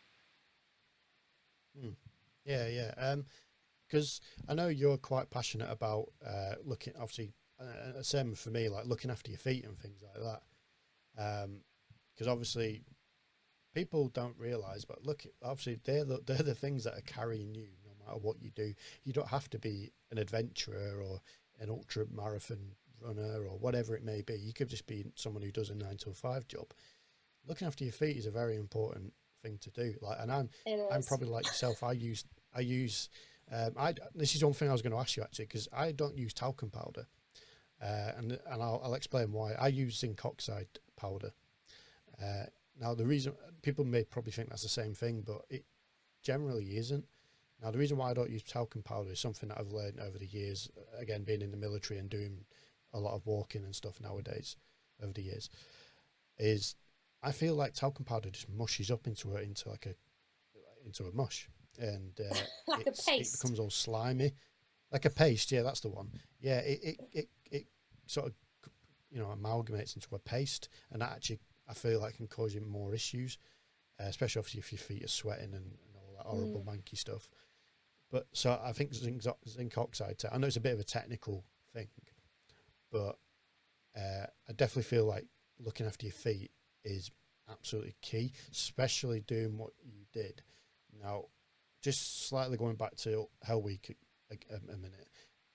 [SPEAKER 1] Because I know you're quite passionate about looking, obviously, same for me, like looking after your feet and things like that. Because obviously people don't realize, but look, obviously they're the things that are carrying you no matter what you do. You don't have to be an adventurer or an ultra marathon runner or whatever it may be. You could just be someone who does a 9 to 5 job. Looking after your feet is a very important thing to do. Like, and I'm probably like yourself. I use this is one thing I was going to ask you actually, because I don't use talcum powder, and I'll explain why. I use zinc oxide powder. Now, the reason people may probably think that's the same thing, but it generally isn't. Now, the reason why I don't use talcum powder is something that I've learned over the years, again, being in the military and doing a lot of walking and stuff nowadays over the years, is I feel like talcum powder just mushes up into a mush, and
[SPEAKER 2] like a paste.
[SPEAKER 1] it becomes all slimy, like a paste. Yeah, that's the one. Yeah, it sort of, you know, amalgamates into a paste, and that actually I feel like can cause you more issues, especially obviously if your feet are sweating and all that horrible manky stuff. But so I think zinc oxide, I know it's a bit of a technical thing, but I definitely feel like looking after your feet is absolutely key, especially doing what you did. Now, just slightly going back to Hell Week a minute.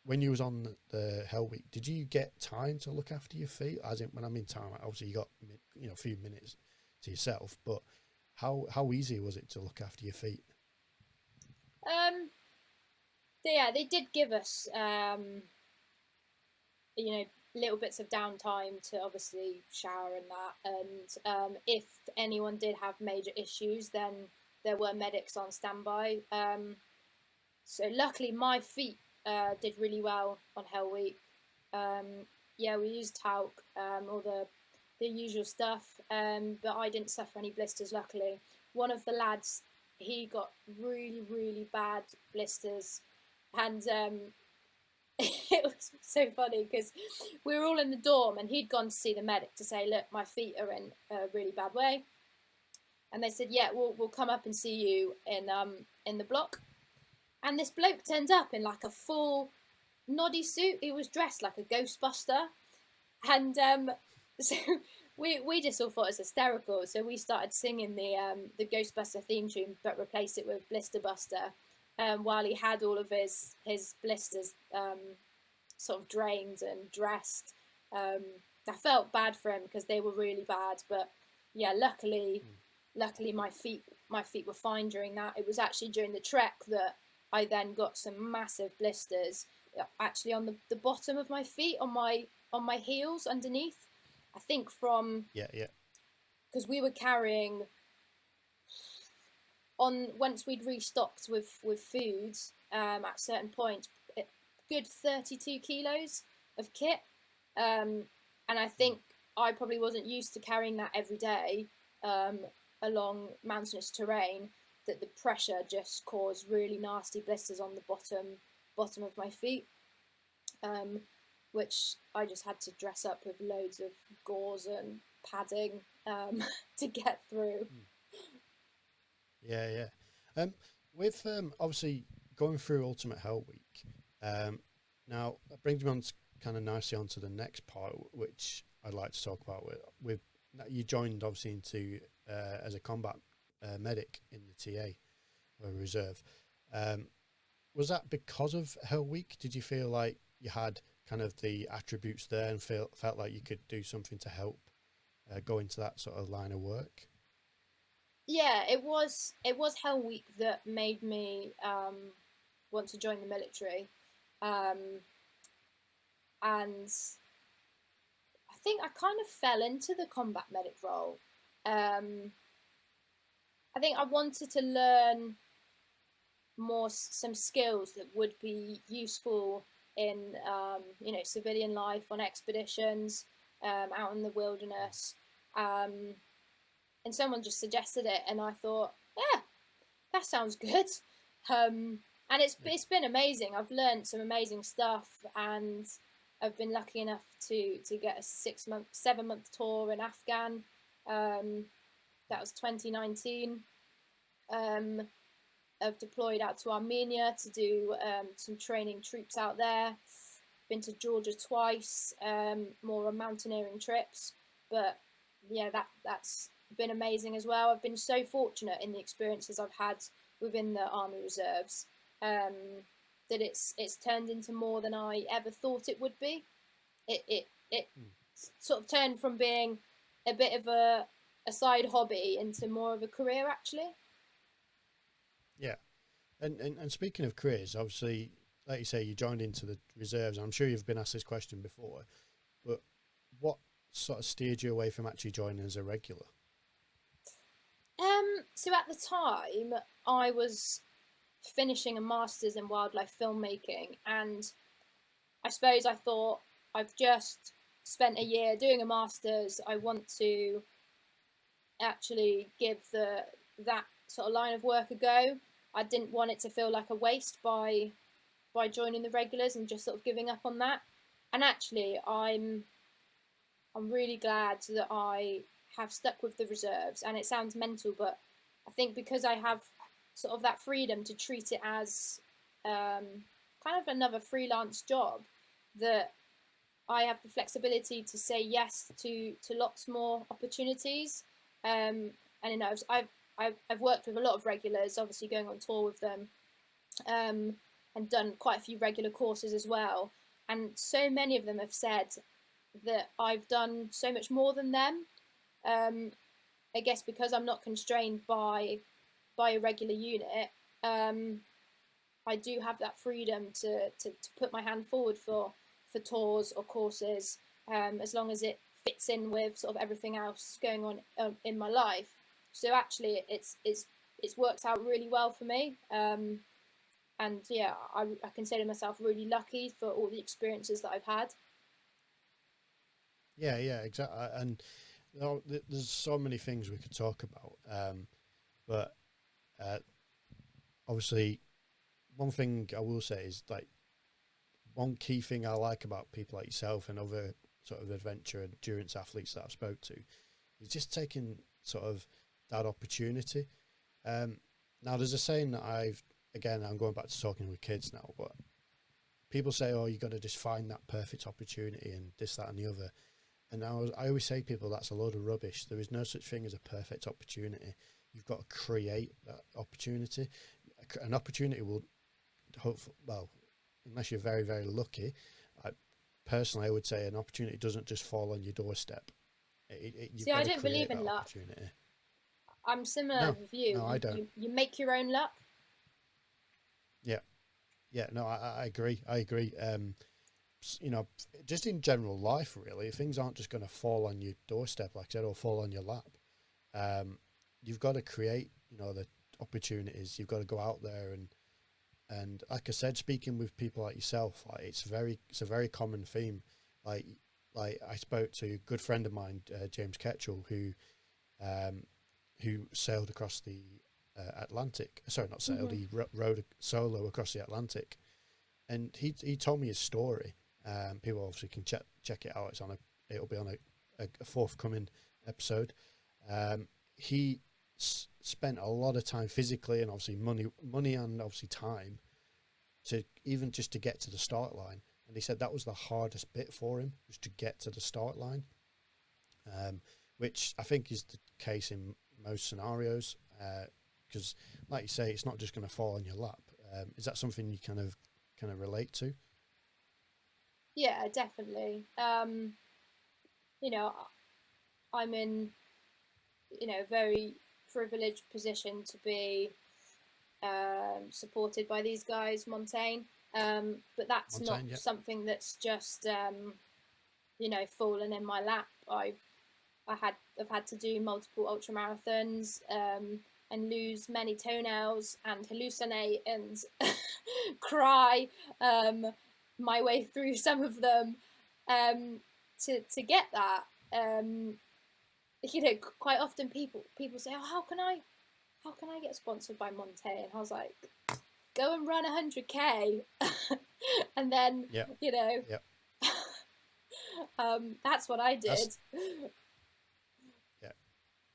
[SPEAKER 1] When you was on the Hell Week, did you get time to look after your feet? As in, when I mean time, obviously you got, you know, a few minutes to yourself, but how easy was it to look after your feet?
[SPEAKER 2] They did give us, you know, little bits of downtime to obviously shower and that. And if anyone did have major issues, then there were medics on standby. So luckily, my feet did really well on Hell Week. Yeah, we used talc, all the usual stuff, but I didn't suffer any blisters, luckily. One of the lads, he got really, really bad blisters, and it was so funny because we were all in the dorm and he'd gone to see the medic to say, look, my feet are in a really bad way. And they said, yeah, we'll come up and see you in the block. And this bloke turned up in like a full noddy suit. He was dressed like a Ghostbuster. And so we just all thought it was hysterical. So we started singing the Ghostbuster theme tune, but replaced it with Blister Buster, while he had all of his blisters sort of drained and dressed. I felt bad for him because they were really bad. But yeah, luckily my feet were fine during that. It was actually during the trek that I then got some massive blisters, actually on the bottom of my feet, on my heels underneath. I think from because we were carrying on once we'd restocked with food at certain points, a good 32 kilos of kit, and I think I probably wasn't used to carrying that every day along mountainous terrain, that the pressure just caused really nasty blisters on the bottom of my feet, which I just had to dress up with loads of gauze and padding to get through.
[SPEAKER 1] Yeah. With obviously going through Ultimate Hell Week, now that brings me on kind of nicely onto the next part, which I'd like to talk about. With you joined obviously into as a combat medic in the TA or reserve. Was that because of Hell Week? Did you feel like you had kind of the attributes there and felt like you could do something to help go into that sort of line of work?
[SPEAKER 2] Yeah, it was Hell Week that made me want to join the military, and I think I kind of fell into the combat medic role. I think I wanted to learn some skills that would be useful in civilian life, on expeditions, out in the wilderness. And someone just suggested it, and I thought, yeah, that sounds good. And it's been amazing. I've learned some amazing stuff, and I've been lucky enough to get a 7-month tour in Afghan. That was 2019. I've deployed out to Armenia to do some training troops out there. Been to Georgia twice, more on mountaineering trips. But yeah, that's been amazing as well. I've been so fortunate in the experiences I've had within the Army Reserves, that it's turned into more than I ever thought it would be. It sort of turned from being a bit of a side hobby into more of a career, actually.
[SPEAKER 1] Yeah. And speaking of careers, obviously, like you say, you joined into the reserves. I'm sure you've been asked this question before, but what sort of steered you away from actually joining as a regular?
[SPEAKER 2] So at the time, I was finishing a master's in wildlife filmmaking, and I suppose I thought, I've just spent a year doing a master's. I want to actually give that sort of line of work a go. I didn't want it to feel like a waste by joining the regulars and just sort of giving up on that. And actually, I'm really glad that I have stuck with the reserves. And it sounds mental, but I think because I have sort of that freedom to treat it as kind of another freelance job, that I have the flexibility to say yes to lots more opportunities. And you know, I've worked with a lot of regulars, obviously going on tour with them, and done quite a few regular courses as well. And so many of them have said that I've done so much more than them. I guess because I'm not constrained by a regular unit, I do have that freedom to put my hand forward for tours or courses, as long as it fits in with sort of everything else going on in my life. So actually, it's worked out really well for me. And yeah, I consider myself really lucky for all the experiences that I've had.
[SPEAKER 1] Yeah, exactly. And you know, there's so many things we could talk about. But obviously, one thing I will say is, like, one key thing I like about people like yourself and other sort of adventure endurance athletes that I've spoke to is just taking sort of that opportunity. Now, there's a saying that I'm going back to talking with kids now, but people say, oh, you got to just find that perfect opportunity and this, that, and the other. And I always say to people, that's a load of rubbish. There is no such thing as a perfect opportunity. You've got to create that opportunity. An opportunity will hopefully, well, unless you're very, very lucky, I would say an opportunity doesn't just fall on your doorstep.
[SPEAKER 2] See, I don't believe in luck. I'm similar with you.
[SPEAKER 1] No, I don't.
[SPEAKER 2] You make your own luck.
[SPEAKER 1] Yeah, no, I agree. You know, just in general life, really, things aren't just going to fall on your doorstep, like I said, or fall on your lap. You've got to create, you know, the opportunities. You've got to go out there and like I said, speaking with people like yourself, like it's a very common theme. Like I spoke to a good friend of mine, James Ketchell, who sailed across the Atlantic. Sorry, not sailed.
[SPEAKER 2] Mm-hmm.
[SPEAKER 1] He rowed solo across the Atlantic, and he told me his story. People obviously can check it out. It'll be on a forthcoming episode. He spent a lot of time physically and obviously money and obviously time to even just to get to the start line. And he said that was the hardest bit for him, was to get to the start line, which I think is the case in most scenarios. Because, like you say, it's not just going to fall on your lap. Is that something you kind of relate to?
[SPEAKER 2] Yeah, definitely. You know, I'm in, you know, a very privileged position to be supported by these guys, Montaigne. But that's
[SPEAKER 1] Montaigne,
[SPEAKER 2] not something that's just, you know, fallen in my lap. I've had to do multiple ultra marathons, and lose many toenails and hallucinate and cry my way through some of them, to get that. You know, quite often people say, "Oh, how can I get sponsored by Montaigne?" And I was like, "Go and run 100K," and then you know, that's what I did.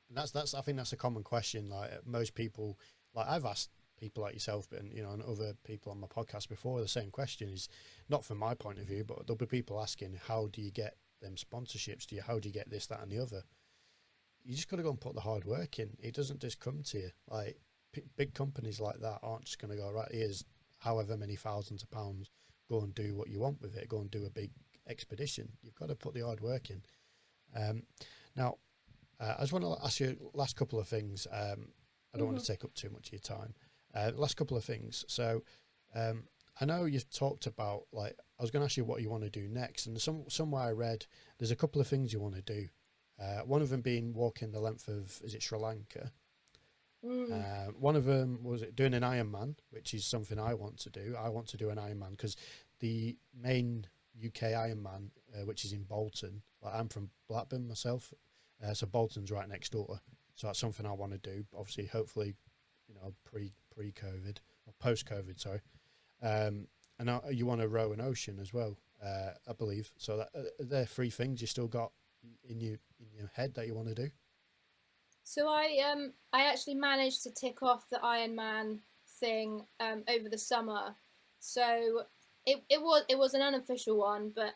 [SPEAKER 1] That's I think that's a common question. Like most people, like I've asked people like yourself, and you know, and other people on my podcast before, the same question is not from my point of view, but there'll be people asking, how do you get them sponsorships? How do you get this, that, and the other? you just got to go and put the hard work in. It doesn't just come to you. Like big companies like that aren't just going to go, right, here's however many thousands of pounds, go and do what you want with it, go and do a big expedition. You've got to put the hard work in. Now, I just want to ask you last couple of things. I don't want to take up too much of your time. Last couple of things. So I know you've talked about, like, I was going to ask you what you want to do next, and somewhere I read there's a couple of things you want to do. One of them being walking the length of, is it Sri Lanka? One of them was doing an Ironman, which is something I want to do. I want to do an Ironman because the main UK Ironman, which is in Bolton, like, I'm from Blackburn myself, so Bolton's right next door. So that's something I want to do. Obviously, hopefully, you know, pre-COVID or post-COVID, sorry. And you want to row an ocean as well, I believe. So they're three things you still got in your head that you want to do. So
[SPEAKER 2] I actually managed to tick off the Ironman thing over the summer. So it was an unofficial one, but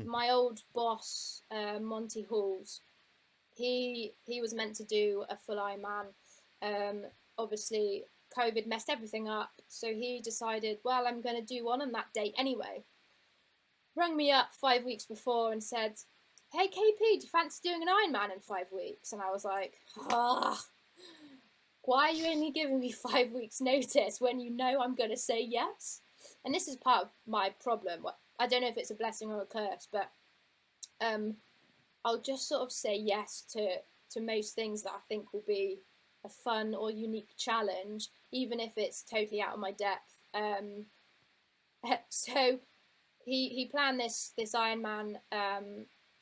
[SPEAKER 2] my old boss, Monty Halls, he was meant to do a full Ironman. Obviously, COVID messed everything up, so he decided, well, I'm going to do one on that date anyway. Rang me up 5 weeks before and said, hey, KP, do you fancy doing an Ironman in 5 weeks? And I was like, why are you only giving me 5 weeks notice when you know I'm going to say yes? And this is part of my problem. I don't know if it's a blessing or a curse, but I'll just sort of say yes to most things that I think will be a fun or unique challenge, even if it's totally out of my depth. So he planned this Ironman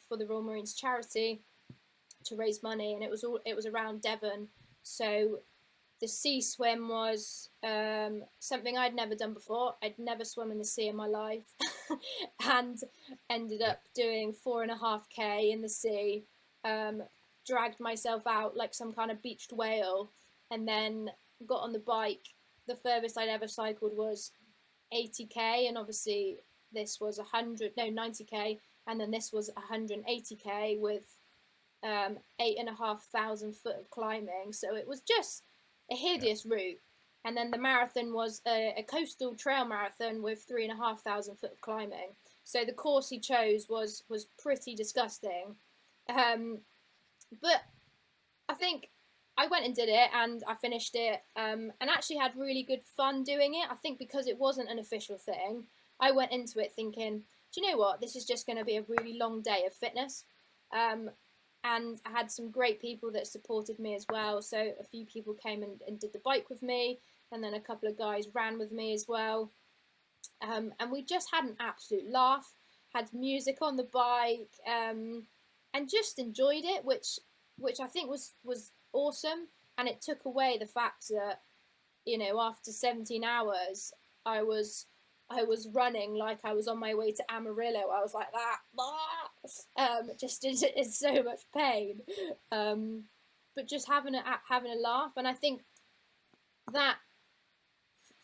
[SPEAKER 2] for the Royal Marines charity to raise money, and it was around Devon. So the sea swim was something I'd never done before. I'd never swum in the sea in my life, and ended up doing 4.5K in the sea. Dragged myself out like some kind of beached whale, and then got on the bike. The furthest I'd ever cycled was 80K, and obviously this was 90K, and then this was 180K with 8,500 foot of climbing. So it was just a hideous route. And then the marathon was a coastal trail marathon with 3,500 foot of climbing. So the course he chose was pretty disgusting. But I think I went and did it, and I finished it, and actually had really good fun doing it. I think because it wasn't an official thing, I went into it thinking, do you know what, this is just going to be a really long day of fitness. And I had some great people that supported me as well. So a few people came and did the bike with me, and then a couple of guys ran with me as well. And we just had an absolute laugh, had music on the bike, and just enjoyed it, which I think was awesome. And it took away the fact that, you know, after 17 hours, I was running like I was on my way to Amarillo. I was like that, just in so much pain, but just having a laugh. And I think that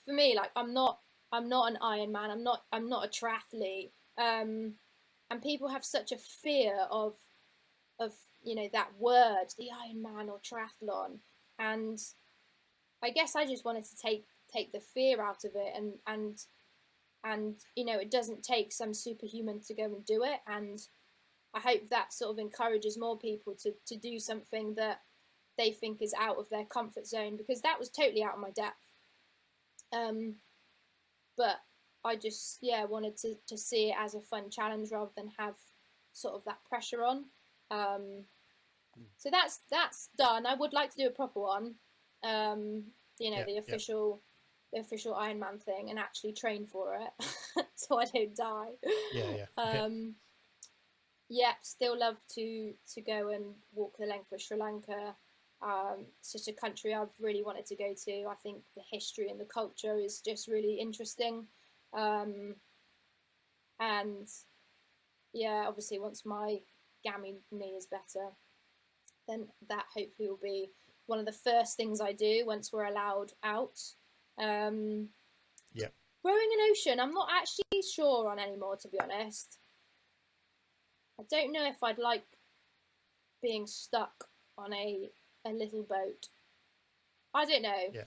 [SPEAKER 2] for me, like, I'm not an Ironman. I'm not a triathlete. And people have such a fear of you know, that word, the Ironman or triathlon. And I guess I just wanted to take the fear out of it, and you know, it doesn't take some superhuman to go and do it. And I hope that sort of encourages more people to do something that they think is out of their comfort zone, because that was totally out of my depth. But I just, wanted to see it as a fun challenge rather than have sort of that pressure on. So that's done. I would like to do a proper one, the official Ironman thing, and actually train for it so I don't die. Still love to go and walk the length of Sri Lanka. It's just a country I've really wanted to go to. I think the history and the culture is just really interesting. And obviously once my gammy knee is better, then that hopefully will be one of the first things I do once we're allowed out. Rowing an ocean, I'm not actually sure on anymore, to be honest. I don't know if I'd like being stuck on a little boat. I don't know.
[SPEAKER 1] Yeah.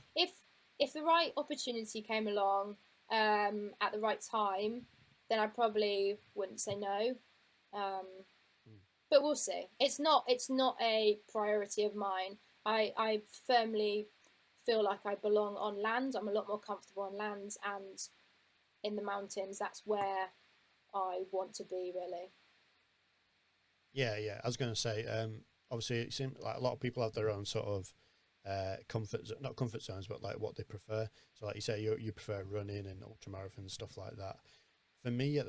[SPEAKER 2] If the right opportunity came along at the right time, then I probably wouldn't say no. But we'll see. It's not a priority of mine. I firmly feel like I belong on land. I'm a lot more comfortable on land, and in the mountains, that's where I want to be, really.
[SPEAKER 1] Yeah, yeah. I was going to say, obviously, it seems like a lot of people have their own sort of not comfort zones, but like what they prefer. So, like you say, you prefer running and ultramarathon and stuff like that. For me,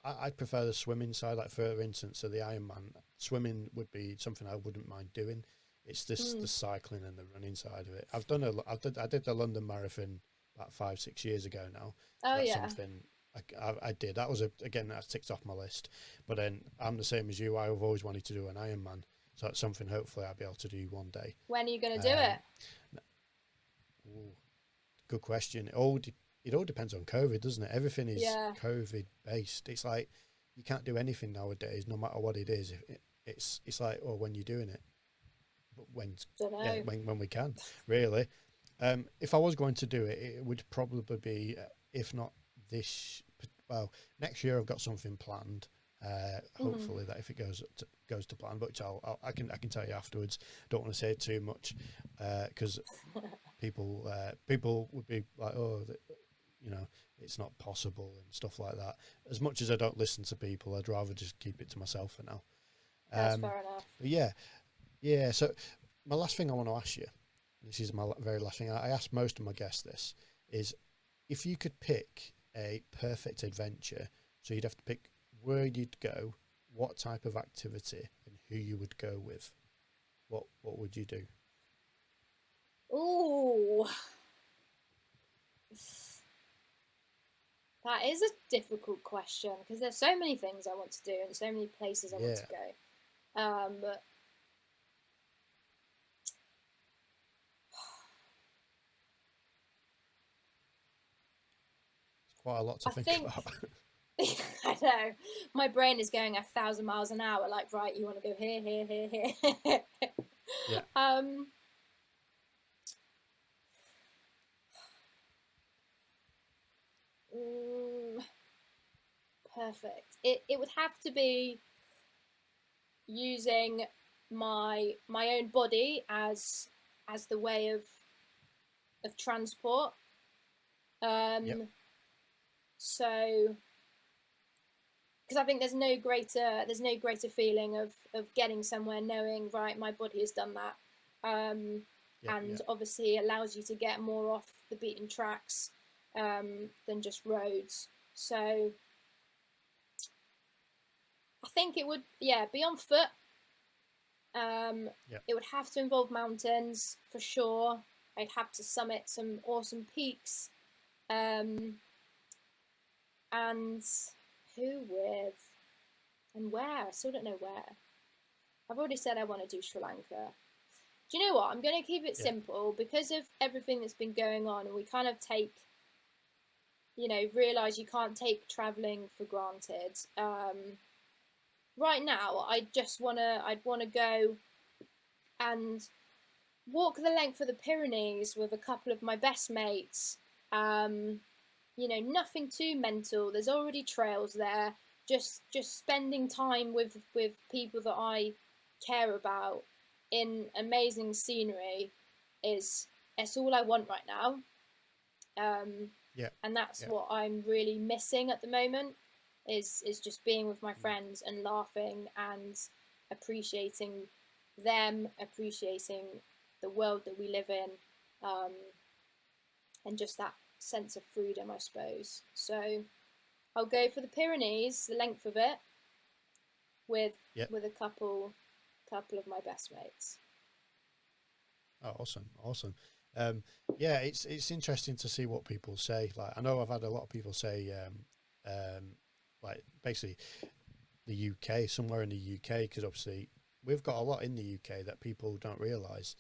[SPEAKER 1] I prefer the swimming side. Like for instance, so the Ironman, swimming would be something I wouldn't mind doing. It's this the cycling and the running side of it. I did the London Marathon about 5-6 years ago now. So
[SPEAKER 2] Oh
[SPEAKER 1] that's
[SPEAKER 2] yeah.
[SPEAKER 1] something I did. That was again that's ticked off my list. But then I'm the same as you. I've always wanted to do an Ironman. So that's something hopefully I'll be able to do one day.
[SPEAKER 2] When are you going to do it?
[SPEAKER 1] Ooh, good question. It all depends on COVID, doesn't it? Everything is COVID based. It's like you can't do anything nowadays, no matter what it is. It's like, oh, when you're doing it, but when we can, really. If I was going to do it, it would probably be, if not next year I've got something planned. Hopefully that if it goes to plan, which I can tell you afterwards. Don't want to say too much because people would be like, oh, it's not possible and stuff like that. As much as I don't listen to people, I'd rather just keep it to myself for now.
[SPEAKER 2] That's fair enough.
[SPEAKER 1] Yeah. So my last thing I want to ask you, this is my very last thing. I ask most of my guests this, is if you could pick a perfect adventure, so you'd have to pick where you'd go, what type of activity, and who you would go with, what would you do?
[SPEAKER 2] Ooh, that is a difficult question because there's so many things I want to do and so many places I want to go.
[SPEAKER 1] Quite a lot to think about.
[SPEAKER 2] I know. My brain is going 1,000 miles an hour. Like, right, you want to go here, here, here, here.
[SPEAKER 1] Yeah.
[SPEAKER 2] Perfect. It would have to be using my own body as the way of transport. So, because I think there's no greater feeling of getting somewhere, knowing, right, my body has done that, and obviously allows you to get more off the beaten tracks than just roads. So I think it would be on foot. It would have to involve mountains for sure. I'd have to summit some awesome peaks, and who with and where. I still don't know where. I've already said I want to do Sri Lanka. Do you know what? I'm going to keep it simple because of everything that's been going on, and we kind of realise you can't take travelling for granted. Right now, I'd want to go and walk the length of the Pyrenees with a couple of my best mates. Nothing too mental. There's already trails there. Just spending time with people that I care about in amazing scenery it's all I want right now. And that's what I'm really missing at the moment is just being with my friends and laughing and appreciating them, appreciating the world that we live in, and just that sense of freedom, I suppose. So I'll go for the Pyrenees, the length of it, with a couple of my best mates.
[SPEAKER 1] Oh, awesome. It's interesting to see what people say. Like, I know I've had a lot of people say, like basically the UK, somewhere in the UK, because obviously we've got a lot in the UK that people don't realise,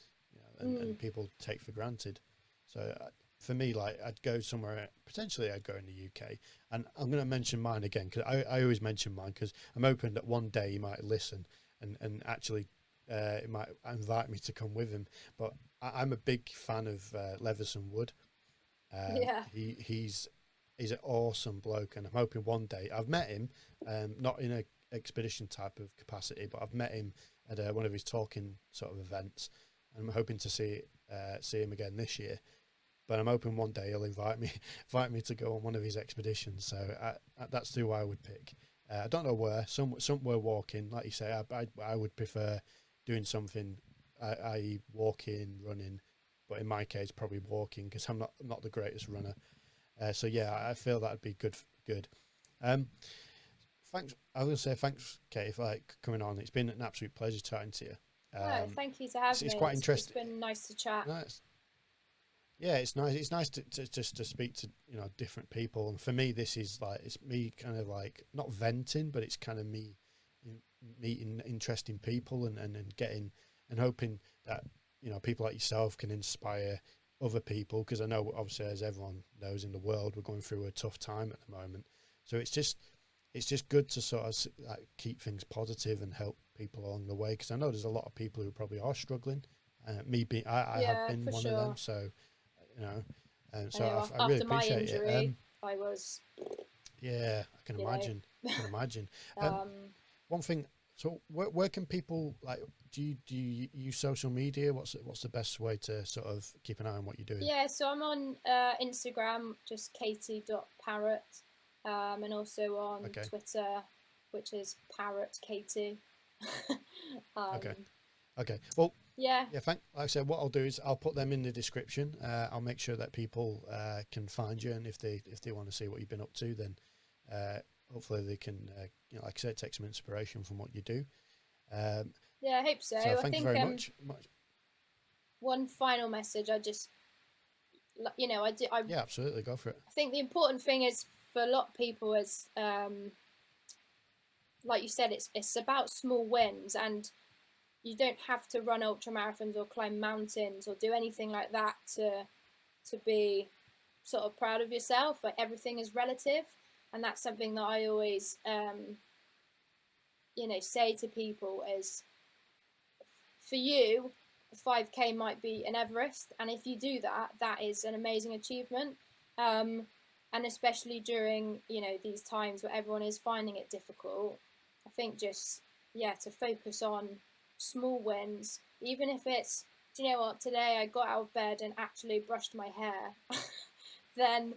[SPEAKER 1] and people take for granted. So for me, like, I'd go somewhere, potentially I'd go in the UK, and I'm going to mention mine again, because I always mention mine, because I'm hoping that one day you might listen. and actually it might invite me to come with him. But I'm a big fan of Leveson Wood.
[SPEAKER 2] Yeah.
[SPEAKER 1] He's an awesome bloke, and I'm hoping one day, I've met him, not in a expedition type of capacity, but I've met him at one of his talking sort of events, and I'm hoping to see him again this year. But I'm hoping one day he'll invite me to go on one of his expeditions. So that's who I would pick. I don't know where. Somewhere walking, like you say. I would prefer doing something, i.e. walking, running, but in my case probably walking, because I'm not the greatest runner. So yeah, I feel that'd be good. Thanks. I will say thanks, Katie, for coming on. It's been an absolute pleasure chatting to you.
[SPEAKER 2] No, thank you for having me.
[SPEAKER 1] It's quite interesting.
[SPEAKER 2] It's been nice to chat.
[SPEAKER 1] Nice. Yeah, it's nice. It's nice to just to speak to different people. And for me, this is it's me kind of not venting, but it's kind of me meeting interesting people and getting and hoping that people like yourself can inspire other people, because I know obviously, as everyone knows in the world, we're going through a tough time at the moment. So it's just good to sort of keep things positive and help people along the way, because I know there's a lot of people who probably are struggling. I have been one of them. So I really appreciate it.
[SPEAKER 2] I was.
[SPEAKER 1] Yeah, I can imagine. I can imagine. One thing. So where can people do you use social media? What's the best way to sort of keep an eye on what you're doing?
[SPEAKER 2] Yeah, so I'm on Instagram, just katy.parrott, and also on Twitter, which is parrotkaty.
[SPEAKER 1] Okay. Well,
[SPEAKER 2] yeah.
[SPEAKER 1] Like I said, what I'll do is I'll put them in the description. I'll make sure that people can find you, and if they want to see what you've been up to, then hopefully they can, like I said, take some inspiration from what you do.
[SPEAKER 2] Yeah, I hope so.
[SPEAKER 1] So thank you very much.
[SPEAKER 2] One final message.
[SPEAKER 1] Yeah, absolutely, go for it.
[SPEAKER 2] I think the important thing is for a lot of people is, like you said, it's about small wins, and you don't have to run ultra marathons or climb mountains or do anything like that to be sort of proud of yourself. Like, everything is relative, and that's something that I always say to people is, for you, 5K might be an Everest, and if you do that, that is an amazing achievement. And especially during these times where everyone is finding it difficult, I think just to focus on small wins, even if it's, do you know what, today I got out of bed and actually brushed my hair, then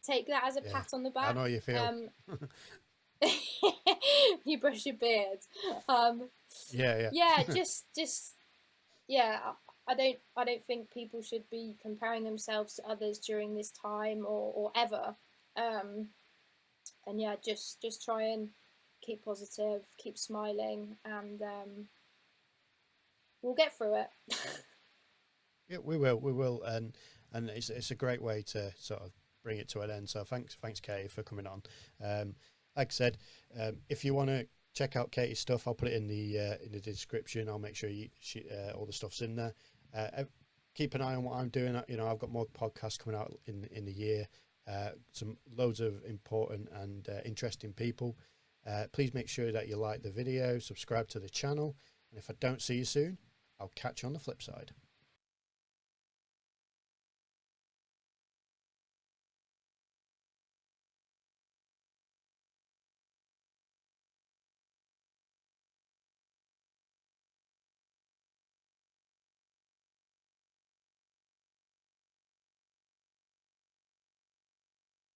[SPEAKER 2] take that as a pat on the back.
[SPEAKER 1] I know you feel.
[SPEAKER 2] You brush your beard. I don't think people should be comparing themselves to others during this time or ever. And just try and keep positive, keep smiling, and we'll get through it.
[SPEAKER 1] Yeah, we will, and it's a great way to sort of bring it to an end. So thanks, Katie, for coming on. Like I said, if you want to check out Katie's stuff, I'll put it in the description. I'll make sure all the stuff's in there. Keep an eye on what I'm doing. I've got more podcasts coming out in the year. Some loads of important and interesting people. Please make sure that you like the video, subscribe to the channel, and if I don't see you soon, I'll catch you on the flip side.